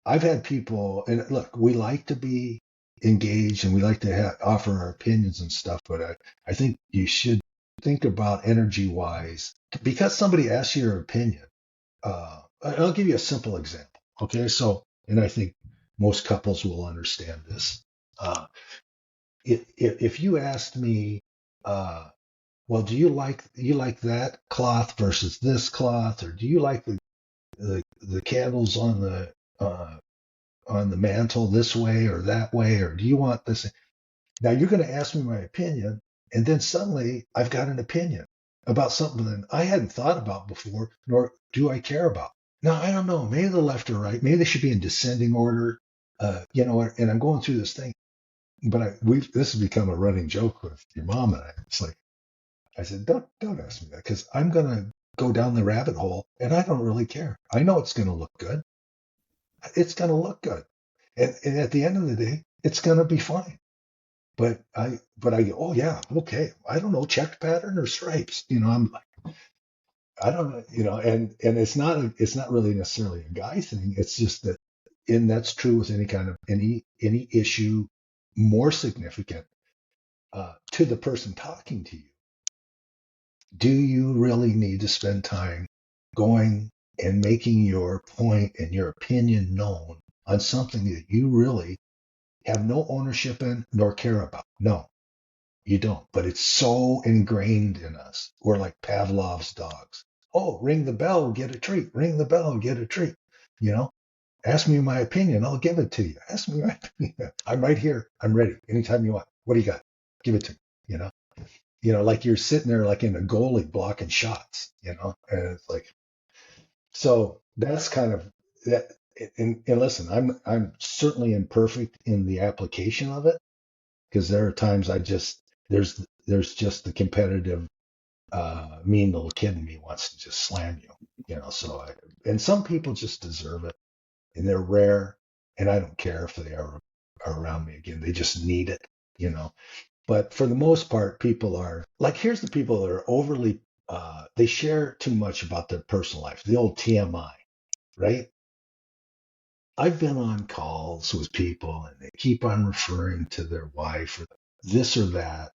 I've had people, and look, we like to be engaged and we like to offer our opinions and stuff, but I think you should think about energy wise because somebody asks you your opinion. I'll give you a simple example. Okay, so, and I think most couples will understand this. If you asked me, well, do you like that cloth versus this cloth, or do you like the candles on the on the mantle this way or that way, or do you want this? Now you're going to ask me my opinion, and then suddenly I've got an opinion about something that I hadn't thought about before, nor do I care about. Now I don't know. Maybe the left or right. Maybe they should be in descending order. And I'm going through this thing, but this has become a running joke with your mom and I. It's like I said, don't ask me that because I'm going to go down the rabbit hole, and I don't really care. I know it's going to look good. It's going to look good, and at the end of the day, it's going to be fine. But I go, oh yeah, okay. I don't know, checked pattern or stripes. I'm like, I don't know, and it's not really necessarily a guy thing. It's just that, and that's true with any issue more significant to the person talking to you. Do you really need to spend time going and making your point and your opinion known on something that you really have no ownership in nor care about? No. You don't, but it's so ingrained in us. We're like Pavlov's dogs. Oh, ring the bell, get a treat. Ring the bell, get a treat. You know, ask me my opinion, I'll give it to you. Ask me my opinion. I'm right here. I'm ready. Anytime you want. What do you got? Give it to me. Like you're sitting there like in a goalie blocking shots. And it's like, so that's kind of that. And listen, I'm certainly imperfect in the application of it because there are times there's just the competitive mean little kid in me wants to just slam you. And some people just deserve it, and they're rare, and I don't care if they are around me again. They just need it. But for the most part, people are like, here's the people that are overly they share too much about their personal life, the old TMI, right? I've been on calls with people and they keep on referring to their wife or this or that.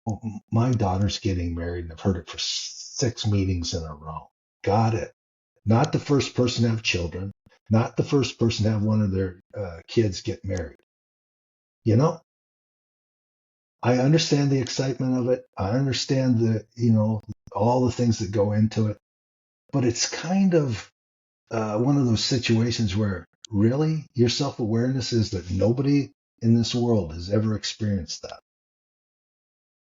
Oh, my daughter's getting married, and I've heard it for 6 meetings in a row. Got it. Not the first person to have children, not the first person to have one of their kids get married. I understand the excitement of it. I understand all the things that go into it, but it's kind of one of those situations where really your self-awareness is that nobody in this world has ever experienced that.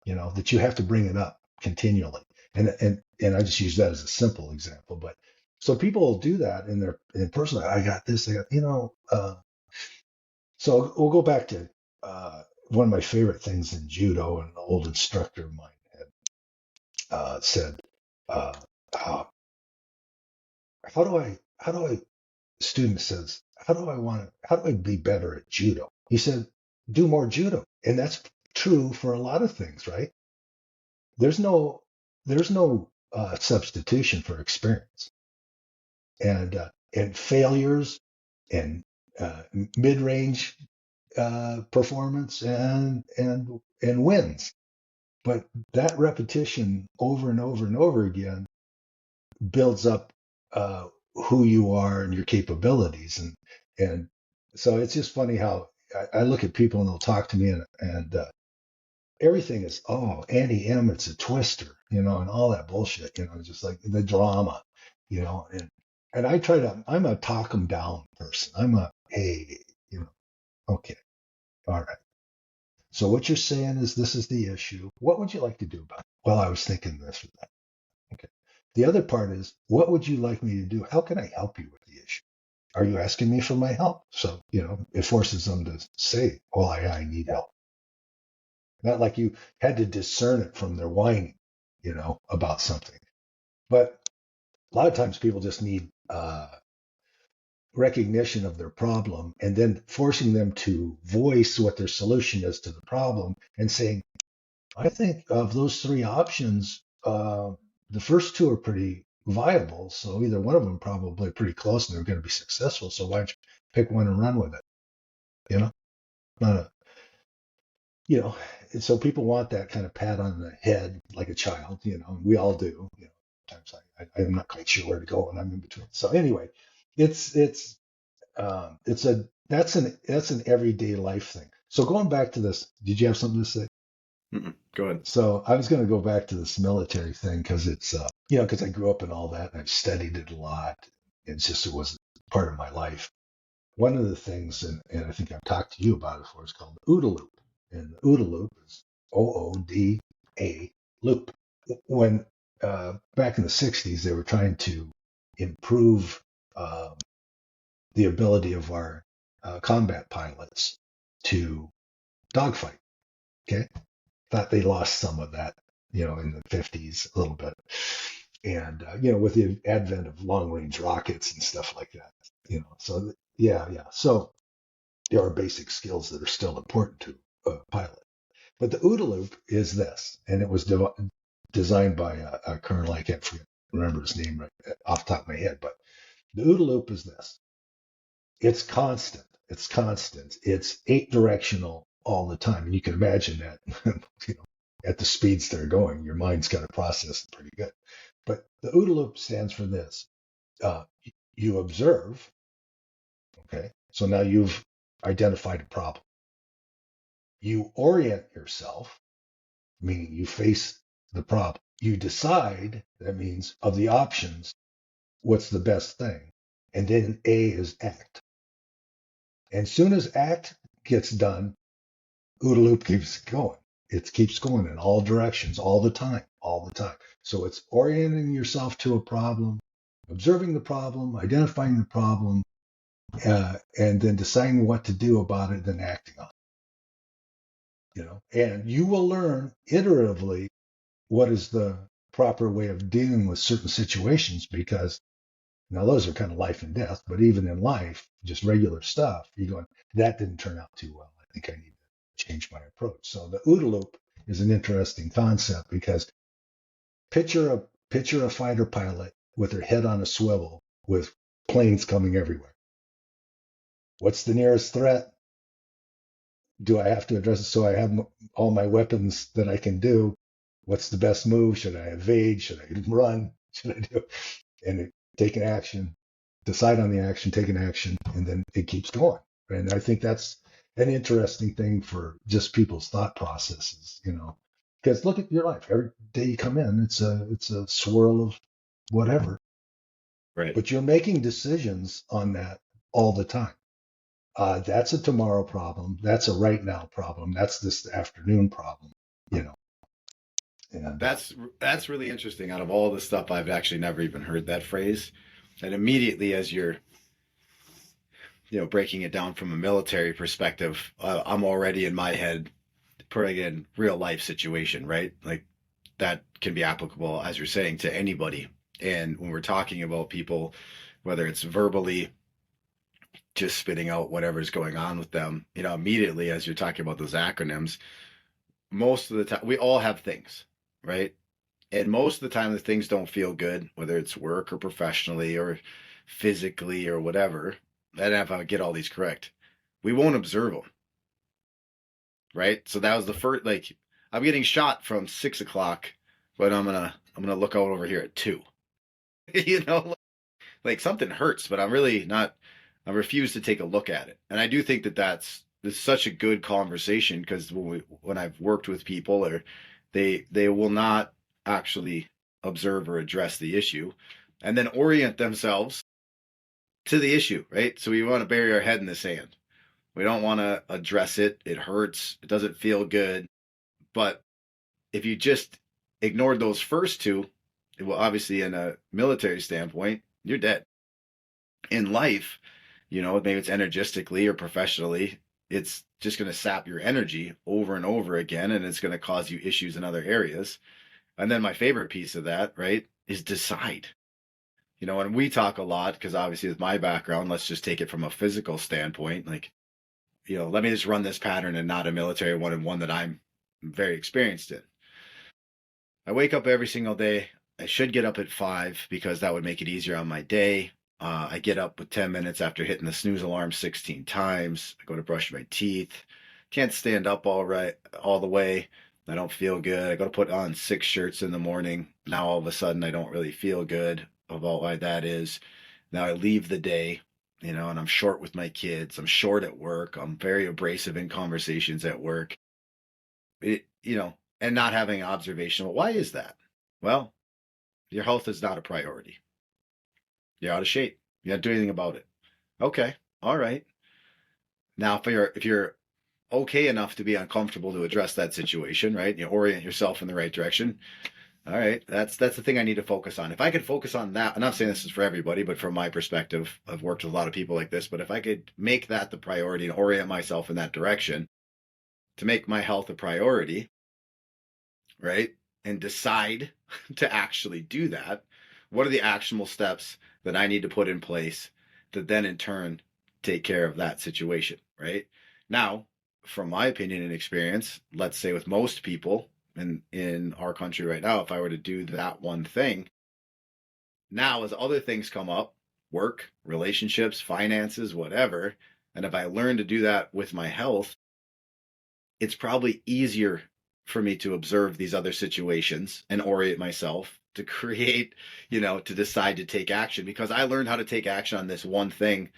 That you have to bring it up continually. And I just use that as a simple example. But so people will do that in personal. I got this. So we'll go back to one of my favorite things in judo. And an old instructor of mine had said, uh, how, how do I? Student says, how do I be better at judo? He said, do more judo, and that's true for a lot of things, right? There's no substitution for experience and failures and mid-range performance and wins. But that repetition over and over and over again builds up who you are and your capabilities, and so it's just funny how I look at people and they'll talk to me and everything is, oh, Andy M, it's a twister, and all that bullshit, just like the drama, and I'm a talk them down person. I'm a, hey, okay, all right. So what you're saying is this is the issue. What would you like to do about it? Well, I was thinking this or that. Okay. The other part is, what would you like me to do? How can I help you with the issue? Are you asking me for my help? So, it forces them to say, well, I need help. Not like you had to discern it from their whining, about something. But a lot of times people just need recognition of their problem and then forcing them to voice what their solution is to the problem and saying, I think of those three options, the first two are pretty viable. So either one of them probably pretty close and they're going to be successful. So why don't you pick one and run with it? Not a, and so people want that kind of pat on the head like a child, we all do, sometimes I'm not quite sure where to go and I'm in between. So anyway, that's an everyday life thing. So going back to this, did you have something to say? Go ahead. So I was going to go back to this military thing because it's, because I grew up in all that and I've studied it a lot. It was part of my life. one of the things, and I think I've talked to you about it before, is called the OODA loop. And the OODA loop is OODA loop. When back in the 60s, they were trying to improve the ability of our combat pilots to dogfight. Okay. Thought they lost some of that, in the 50s a little bit. And, with the advent of long range rockets and stuff like that, so yeah, yeah. So there are basic skills that are still important to a pilot. But the OODA loop is this, and it was designed by a colonel. I can't remember his name right off the top of my head, but the OODA loop is this. It's constant. It's constant. It's 8 directional all the time. And you can imagine that, at the speeds they're going, your mind's got to process it pretty good. But the OODA loop stands for this. Uh, you observe, okay? So now you've identified a problem. You orient yourself, meaning you face the problem. You decide, that means of the options, what's the best thing. And then A is act. And soon as act gets done, OODA loop keeps going. It keeps going in all directions, all the time, all the time. So it's orienting yourself to a problem, observing the problem, identifying the problem, and then deciding what to do about it, then acting on it. And you will learn iteratively what is the proper way of dealing with certain situations, because now those are kind of life and death. But even in life, just regular stuff, you're going, that didn't turn out too well. I think I need to change my approach. So the OODA loop is an interesting concept, because picture a fighter pilot with their head on a swivel with planes coming everywhere. What's the nearest threat? Do I have to address it? So I have all my weapons that I can do. What's the best move? Should I evade? Should I run? Should I do? And take an action, decide on the action, take an action, and then it keeps going. And I think that's an interesting thing for just people's thought processes, because look at your life. Every day you come in, it's a swirl of whatever, Right. but you're making decisions on that all the time. That's a tomorrow problem. That's a right now problem. That's this afternoon problem, you know. And That's really interesting. Out of all the stuff, I've actually never even heard that phrase. And immediately, as you're breaking it down from a military perspective, I'm already in my head putting in real life situation, right? Like that can be applicable, as you're saying, to anybody. And when we're talking about people, whether it's verbally just spitting out whatever's going on with them, immediately as you're talking about those acronyms, most of the time we all have things, right? And most of the time the things don't feel good, whether it's work or professionally or physically or whatever. And if I get all these correct, we won't observe them, right? So that was the first. Like, I'm getting shot from 6 o'clock, but I'm gonna look out over here at 2. you know, like something hurts, but I'm really not. I refuse to take a look at it, and I do think that that's such a good conversation, because when I've worked with people, or they will not actually observe or address the issue, and then orient themselves to the issue, right? So we want to bury our head in the sand. We don't want to address it. It hurts. It doesn't feel good. But if you just ignored those first two, well, obviously, in a military standpoint, you're dead. In life, maybe it's energistically or professionally, it's just going to sap your energy over and over again, and it's going to cause you issues in other areas. And then my favorite piece of that, right, is decide. And we talk a lot, because obviously with my background, let's just take it from a physical standpoint. Like, let me just run this pattern and not a military one, and one that I'm very experienced in. I wake up every single day. I should get up at 5, because that would make it easier on my day. I get up with 10 minutes after hitting the snooze alarm 16 times. I go to brush my teeth. Can't stand up all the way. I don't feel good. I go to put on 6 shirts in the morning. Now all of a sudden I don't really feel good about why that is. Now I leave the day, and I'm short with my kids. I'm short at work. I'm very abrasive in conversations at work. And not having observation. Well, why is that? Well, your health is not a priority. You're out of shape. You don't do anything about it. Okay. All right. Now, if you're okay enough to be uncomfortable to address that situation, right? You orient yourself in the right direction. All right, that's the thing I need to focus on. If I could focus on that, I'm not saying this is for everybody, but from my perspective, I've worked with a lot of people like this. But if I could make that the priority and orient myself in that direction to make my health a priority, right? And decide to actually do that. What are the actionable steps that I need to put in place to then in turn take care of that situation, right? Now, from my opinion and experience, let's say with most people in our country right now, if I were to do that one thing, now as other things come up, work, relationships, finances, whatever, and if I learn to do that with my health, it's probably easier for me to observe these other situations and orient myself to create, to decide to take action because I learned how to take action on this one thing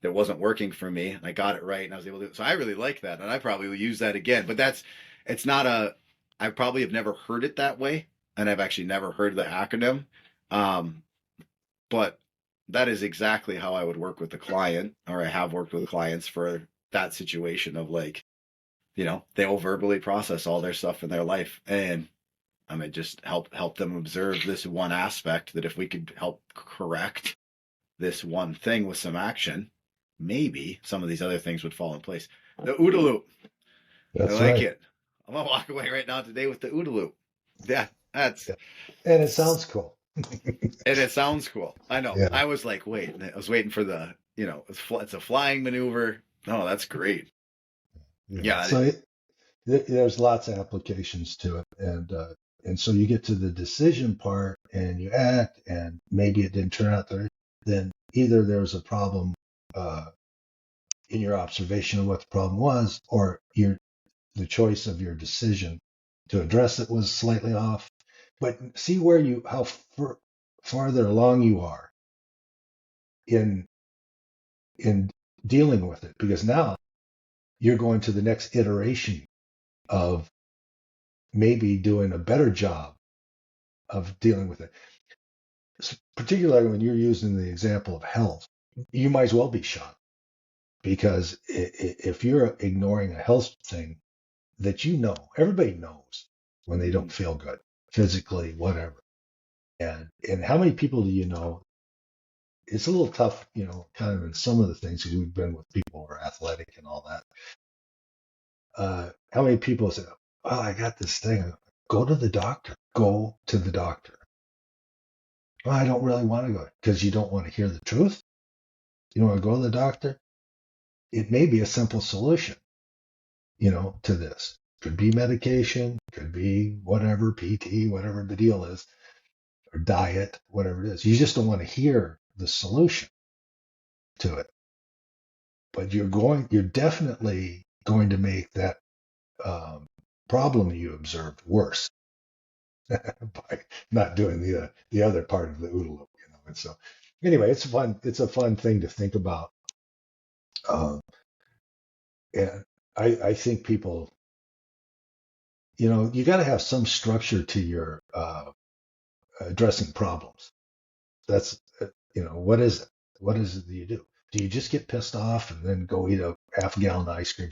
that wasn't working for me and I got it right and I was able to. So I really like that. And I probably will use that again, but it's not I probably have never heard it that way. And I've actually never heard the acronym. But that is exactly how I would work with the client, or I have worked with clients for that situation of like, they'll verbally process all their stuff in their life. And I mean, just help them observe this one aspect that if we could help correct this one thing with some action, maybe some of these other things would fall in place. The OODA loop. I That's like right. it. I'm gonna walk away right now today with the OODA loop. Yeah, that's Yeah. And it sounds cool. and it sounds cool. I know. Yeah. I was like, wait, I was waiting for the, it's a flying maneuver. No, that's great. Yeah. Yeah, So there's lots of applications to it, and so you get to the decision part, and you act, and maybe it didn't turn out there. Then either there's a problem uh, in your observation of what the problem was, or the choice of your decision to address it was slightly off. But see where how farther along you are in in dealing with it, because now you're going to the next iteration of maybe doing a better job of dealing with it. Particularly when you're using the example of health, you might as well be shot because if you're ignoring a health thing that everybody knows when they don't feel good physically, whatever. And how many people do you know? It's a little tough, kind of in some of the things because we've been with people who are athletic and all that. How many people say, "Oh, I got this thing. Go to the doctor. Go to the doctor." Well, I don't really want to go because you don't want to hear the truth. You don't want to go to the doctor. It may be a simple solution, to this. Could be medication, could be whatever, PT, whatever the deal is, or diet, whatever it is. You just don't want to hear the solution to it. But you're definitely going to make that um, problem you observed worse by not doing the other part of the OODA loop, And so, anyway, it's a fun thing to think about. Um, and I think people, you got to have some structure to your addressing problems. That's, what is it? What is it that you do? Do you just get pissed off and then go eat a half a gallon of ice cream,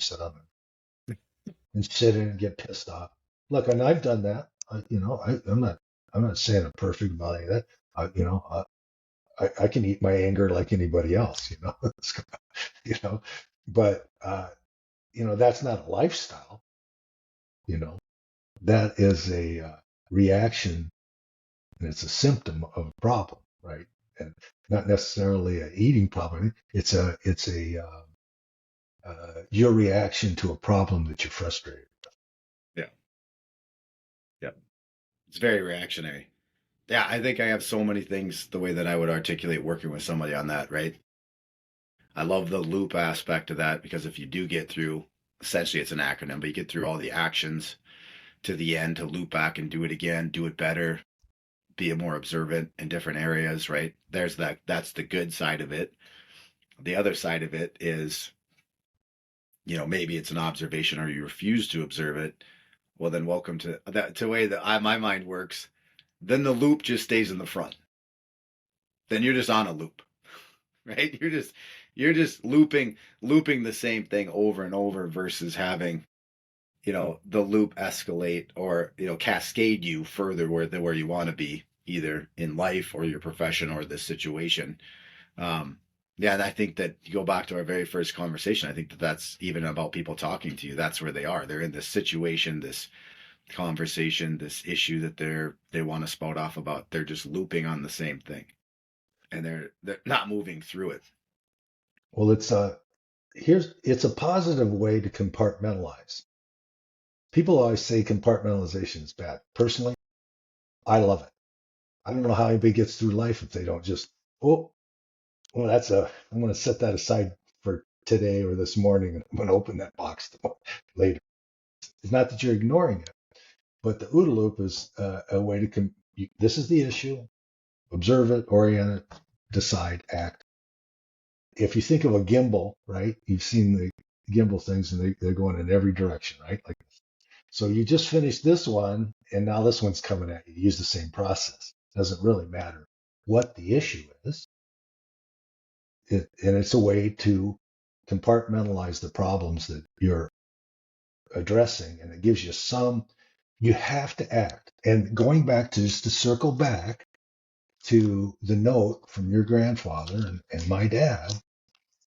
and sit in and get pissed off? Look, and I've done that. I'm not saying I'm perfect about any of that. I can eat my anger like anybody else, you know, but that's not a lifestyle, you know, that is a reaction and it's a symptom of a problem, right? And not necessarily an eating problem. It's your reaction to a problem that you're frustrated. yeah, yeah. It's very reactionary. Yeah, I think I have so many things the way that I would articulate working with somebody on that, right? I love the loop aspect of that because if you do get through, essentially it's an acronym, but you get through all the actions to the end to loop back and do it again, do it better, be more observant in different areas, right? That's the good side of it. The other side of it is, maybe it's an observation or you refuse to observe it. Well, then welcome to that to the way that my mind works. Then the loop just stays in the front. Then you're just on a loop, right? You're just looping the same thing over and over versus having, the loop escalate or, cascade you further where you want to be, either in life or your profession or this situation. Yeah, and I think that you go back to our very first conversation. I think that that's even about people talking to you. That's where they are. They're in this situation, this conversation, this issue that they want to spout off about. They're just looping on the same thing, and they're not moving through it. Well, it's a positive way to compartmentalize. People always say compartmentalization is bad. Personally, I love it. I don't know how anybody gets through life if they don't just, oh, well, I'm going to set that aside for today or this morning, and I'm going to open that box later. It's not that you're ignoring it, but the OODA loop is a way to, this is the issue, observe it, orient it, decide, act. If you think of a gimbal, right? You've seen the gimbal things, and they're going in every direction, right? Like, so you just finished this one, and now this one's coming at you. You use the same process. Doesn't really matter what the issue is. And it's a way to compartmentalize the problems that you're addressing, and it gives you you have to act. And going back to just to circle back to the note from your grandfather and my dad,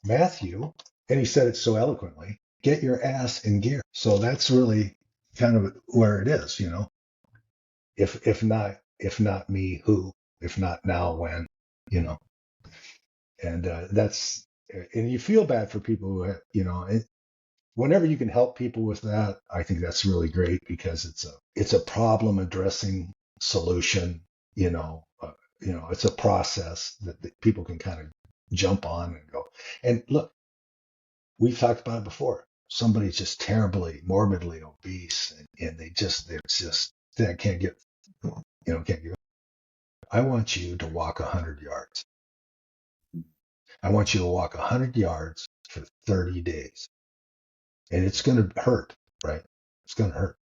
Matthew, and he said it so eloquently, get your ass in gear. So that's really kind of where it is, if not me, who? If not now, when? You know, and and you feel bad for people who, whenever you can help people with that, I think that's really great, because it's a problem addressing solution. It's a process that people can kind of jump on and go. And look, we've talked about it before. Somebody's just terribly, morbidly obese, and they can't get, can't get. I want you to walk 100 yards. I want you to walk 100 yards for 30 days. And it's going to hurt, right? It's going to hurt.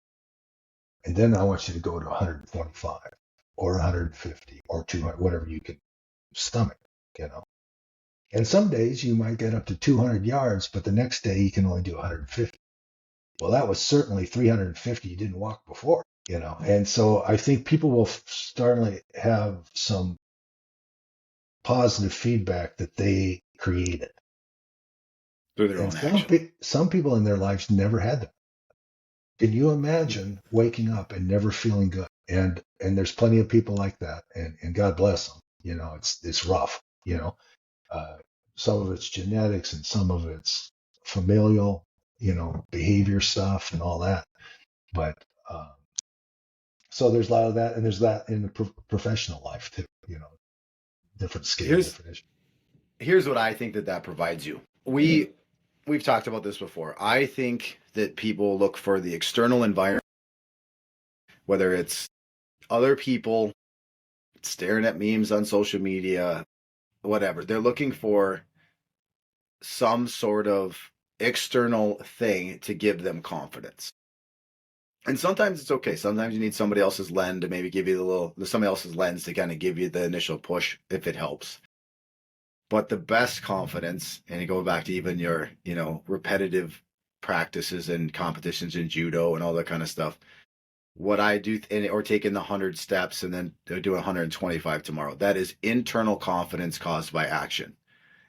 And then I want you to go to 125 or 150 or 200, whatever you can stomach, And some days you might get up to 200 yards, but the next day you can only do 150. Well, that was certainly 350 you didn't walk before, And so I think people will startly have some positive feedback that they created. Through their own action. Some people in their lives never had that. Can you imagine waking up and never feeling good? And there's plenty of people like that, and God bless them. It's rough. Some of it's genetics and some of it's familial, behavior stuff and all that. But so there's a lot of that, and there's that in the professional life too. Different scale, different issue. Here's what I think that provides you. We've talked about this before. I think that people look for the external environment, whether it's other people staring at memes on social media, whatever. They're looking for some sort of external thing to give them confidence. And sometimes it's okay. Sometimes you need somebody else's lens to maybe give you somebody else's lens to kind of give you the initial push if it helps. But the best confidence, and you go back to even your, repetitive practices and competitions in judo and all that kind of stuff. What I do, or taking the 100 steps and then do 125 tomorrow, that is internal confidence caused by action.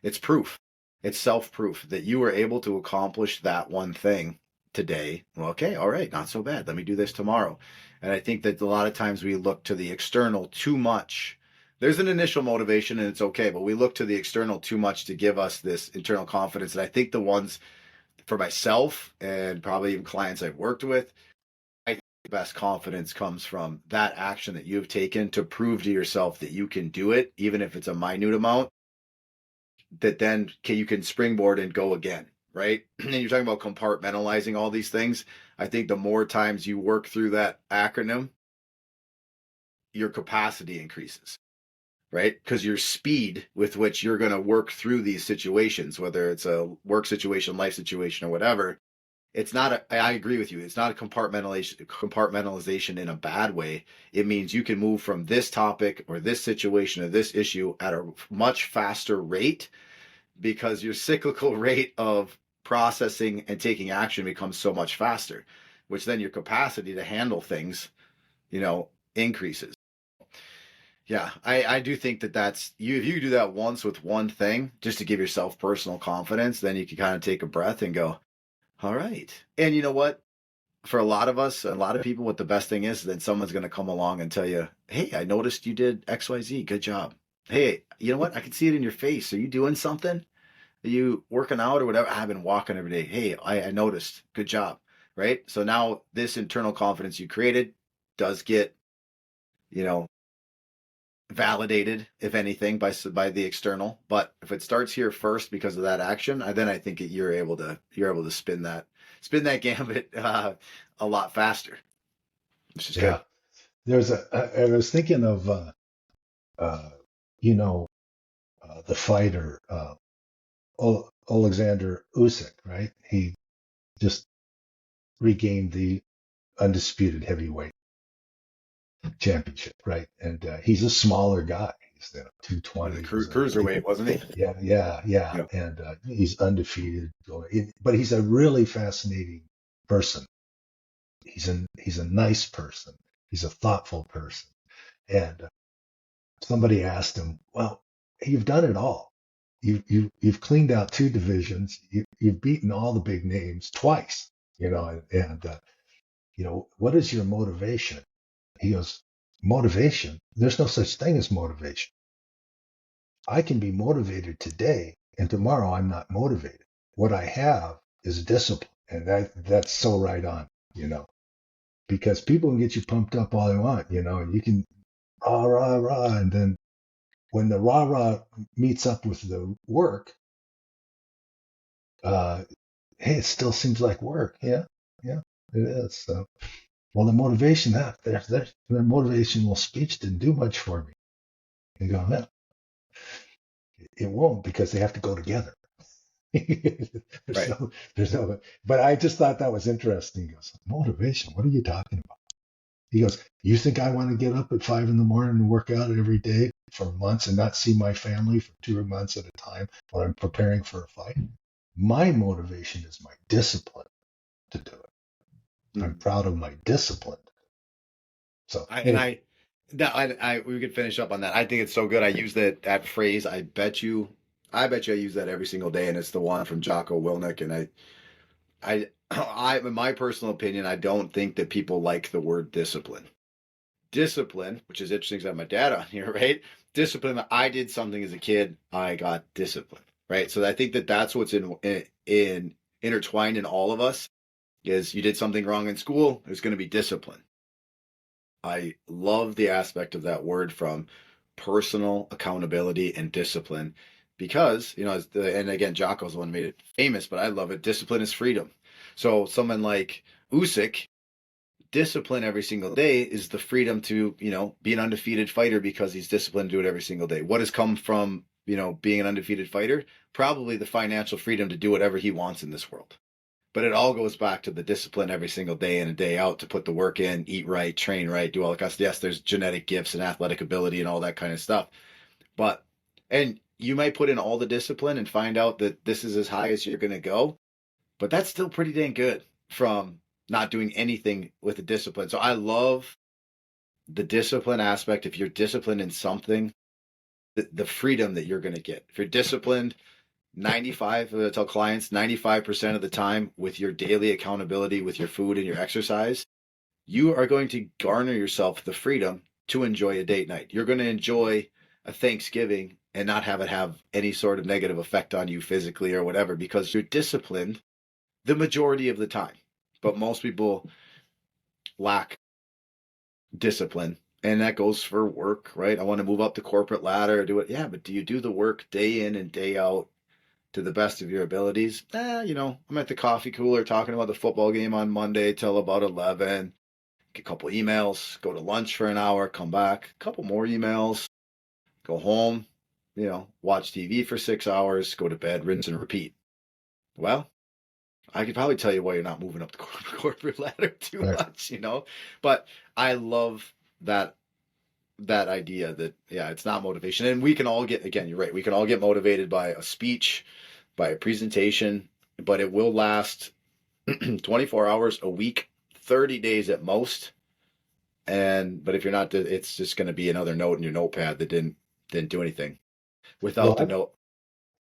It's proof. It's self-proof that you were able to accomplish that one thing today. Well, okay, all right, not so bad. Let me do this tomorrow. And I think that a lot of times we look to the external too much. There's an initial motivation and it's okay, but we look to the external too much to give us this internal confidence. And I think the ones for myself and probably even clients I've worked with, I think the best confidence comes from that action that you've taken to prove to yourself that you can do it, even if it's a minute amount, that then you can springboard and go again, right? And you're talking about compartmentalizing all these things. I think the more times you work through that acronym, your capacity increases. Right? Because your speed with which you're going to work through these situations, whether it's a work situation, life situation, or whatever, I agree with you. It's not a compartmentalization in a bad way. It means you can move from this topic or this situation or this issue at a much faster rate because your cyclical rate of processing and taking action becomes so much faster, which then your capacity to handle things, increases. Yeah, I do think that that's you. If you do that once with one thing, just to give yourself personal confidence, then you can kind of take a breath and go, all right. And you know what? For a lot of us, a lot of people, what the best thing is, then someone's going to come along and tell you, hey, I noticed you did XYZ. Good job. Hey, you know what? I can see it in your face. Are you doing something? Are you working out or whatever? I've been walking every day. Hey, I noticed. Good job. Right. So now this internal confidence you created does get, you know, validated, if anything, by the external. But if it starts here first because of that action, then I think you're able to spin that gambit a lot faster, which is good. Yeah. I was thinking of, uh, you know, the fighter, Alexander Usyk, right? He just regained the undisputed heavyweight championship, right? And he's a smaller guy. He's 220. The cruiserweight, wasn't he? Yeah. Yeah. And he's undefeated. But he's a really fascinating person. He's a nice person. He's a thoughtful person. And somebody asked him, "Well, you've done it all. You've cleaned out two divisions. You've beaten all the big names twice. What is your motivation?" He goes, "Motivation? There's no such thing as motivation. I can be motivated today, and tomorrow I'm not motivated. What I have is discipline." And that's so right on, because people can get you pumped up all they want, and you can rah, rah, rah. And then when the rah, rah meets up with the work, uh, hey, it still seems like work. Yeah, it is. So, well, the motivation, the motivational speech didn't do much for me. You go, no, it won't, because they have to go together. there's Right. no, there's no, but I just thought that was interesting. He goes, motivation? What are you talking about? He goes, you think I want to get up at 5 a.m. and work out every day for months and not see my family for 2 months at a time when I'm preparing for a fight? My motivation is my discipline to do it. I'm proud of my discipline. So anyway, We could finish up on that. I think it's so good. I use that phrase. I bet you I use that every single day, and it's the one from Jocko Willink. And in my personal opinion, I don't think that people like the word discipline. Discipline, which is interesting because I have my dad on here, right? Discipline. I did something as a kid. I got discipline, right? So I think that that's what's in intertwined in all of us. Is you did something wrong in school, there's going to be discipline. I love the aspect of that word from personal accountability and discipline because, and again, Jocko's the one who made it famous, but I love it. Discipline is freedom. So someone like Usyk, discipline every single day is the freedom to, be an undefeated fighter because he's disciplined to do it every single day. What has come from, being an undefeated fighter? Probably the financial freedom to do whatever he wants in this world. But it all goes back to the discipline every single day in and day out to put the work in, eat right, train right, do all that. Yes, there's genetic gifts and athletic ability and all that kind of stuff. And you might put in all the discipline and find out that this is as high as you're going to go. But that's still pretty dang good from not doing anything with the discipline. So I love the discipline aspect. If you're disciplined in something, the freedom that you're going to get. If you're disciplined, 95, I tell clients, 95% of the time with your daily accountability with your food and your exercise, you are going to garner yourself the freedom to enjoy a date night. You're going to enjoy a Thanksgiving and not have it have any sort of negative effect on you physically or whatever because you're disciplined the majority of the time. But most people lack discipline. And that goes for work, right? I want to move up the corporate ladder, do it. Yeah, but do you do the work day in and day out to the best of your abilities? I'm at the coffee cooler talking about the football game on Monday till about 11. Get a couple emails, go to lunch for an hour, come back, a couple more emails, go home, watch TV for 6 hours, go to bed, rinse and repeat. Well, I could probably tell you why you're not moving up the corporate ladder too right. much, But I love that that idea that, yeah, it's not motivation. And we can all get, again, you're right, we can all get motivated by a speech, by a presentation, but it will last 24 hours a week, 30 days at most. But if you're not, it's just going to be another note in your notepad that didn't do anything without the Well,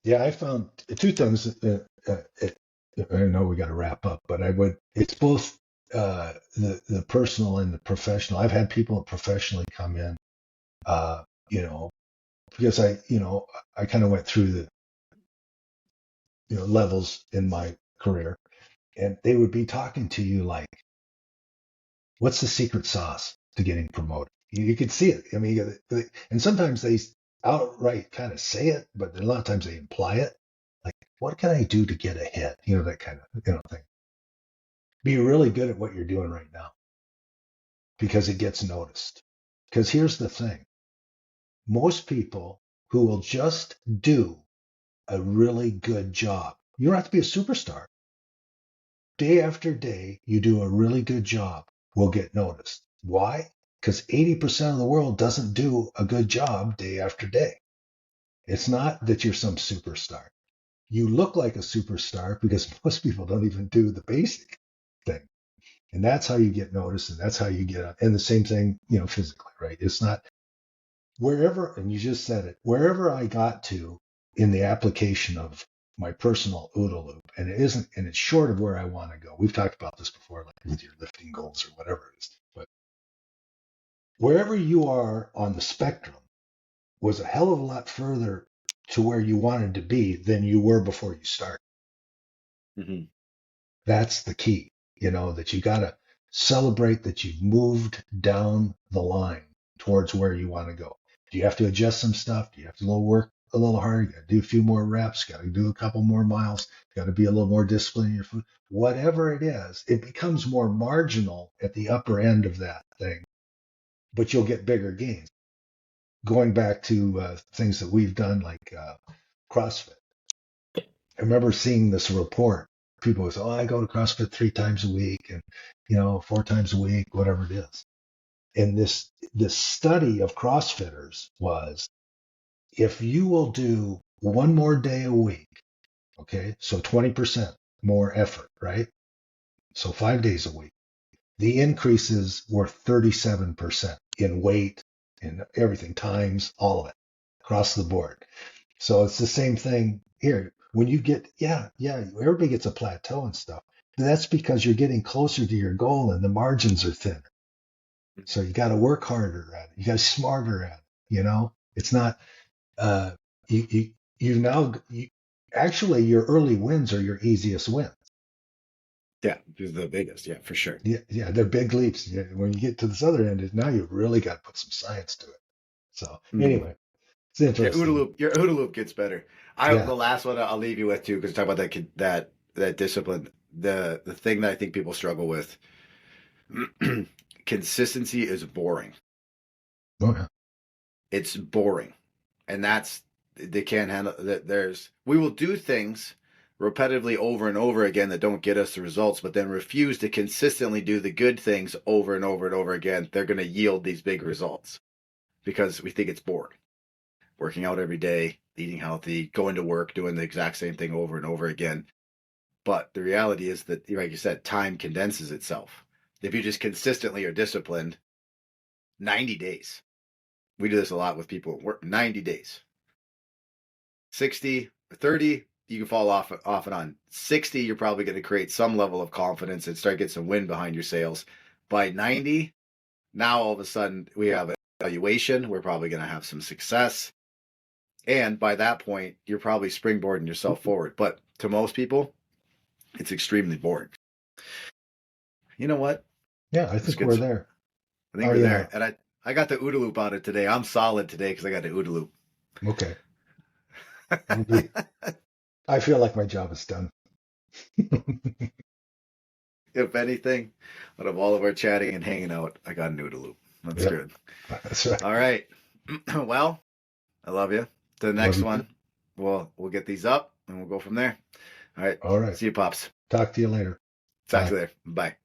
note. I found two things. I know we got to wrap up, but it's both the personal and the professional. I've had people professionally come in, uh, you know, because I kind of went through the, levels in my career, and they would be talking to you like, what's the secret sauce to getting promoted? You could see it. I mean, and sometimes they outright kind of say it, but a lot of times they imply it. Like, what can I do to get ahead? That kind of thing. Be really good at what you're doing right now because it gets noticed. Because here's the thing: most people who will just do a really good job. You don't have to be a superstar. Day after day, you do a really good job will get noticed. Why? Because 80% of the world doesn't do a good job day after day. It's not that you're some superstar. You look like a superstar because most people don't even do the basic thing. And that's how you get noticed, and that's how you get up. And the same thing, physically, right? It's not wherever, and you just said it, wherever I got to in the application of my personal OODA loop, and it's short of where I want to go. We've talked about this before, like with your lifting goals or whatever it is. But wherever you are on the spectrum was a hell of a lot further to where you wanted to be than you were before you started. Mm-hmm. That's the key, that you got to celebrate that you've moved down the line towards where you want to go. Do you have to adjust some stuff? Do you have to work a little harder? You got to do a few more reps, got to do a couple more miles, got to be a little more disciplined in your food. Whatever it is, it becomes more marginal at the upper end of that thing, but you'll get bigger gains. Going back to things that we've done like CrossFit. I remember seeing this report. People would say, "Oh, I go to CrossFit 3 times a week, and 4 times a week, whatever it is." And this study of CrossFitters was, if you will do one more day a week, okay, so 20% more effort, right? So 5 days a week, the increases were 37% in weight, in everything, times, all of it, across the board. So it's the same thing here. When you get, everybody gets a plateau and stuff. That's because you're getting closer to your goal and the margins are thinner. So you got to work harder at it. You got to smarter at it. It's not, actually your early wins are your easiest wins. Yeah, the biggest. Yeah, for sure. Yeah, they're big leaps. Yeah, when you get to this other end, now you've really got to put some science to it. So anyway, it's Yeah, OODA interesting. loop. Your OODA loop gets better. Yeah. The last one I'll leave you with too, because talk about that discipline. The thing that I think people struggle with, consistency is boring. Oh, yeah. It's boring, and they can't handle that. We will do things repetitively over and over again that don't get us the results, but then refuse to consistently do the good things over and over and over again. They're going to yield these big results because we think it's boring. Working out every day, eating healthy, going to work, doing the exact same thing over and over again. But the reality is that, like you said, time condenses itself. If you just consistently are disciplined, 90 days. We do this a lot with people at work, 90 days. 60, 30, you can fall off and on. 60, you're probably going to create some level of confidence and start getting some wind behind your sails. By 90, now all of a sudden we have an evaluation. We're probably going to have some success. And by that point, you're probably springboarding yourself forward. But to most people, it's extremely boring. You know what? Yeah, I think we're there. I think we're there. And I got the OODA loop on it today. I'm solid today because I got the OODA loop. Okay. I feel like my job is done. If anything, out of all of our chatting and hanging out, I got an OODA loop. That's good. That's right. All right. Well, I love you. The next one, we'll get these up and we'll go from there. All right. All right. See you, Pops. Talk to you later. Talk to you later. Bye.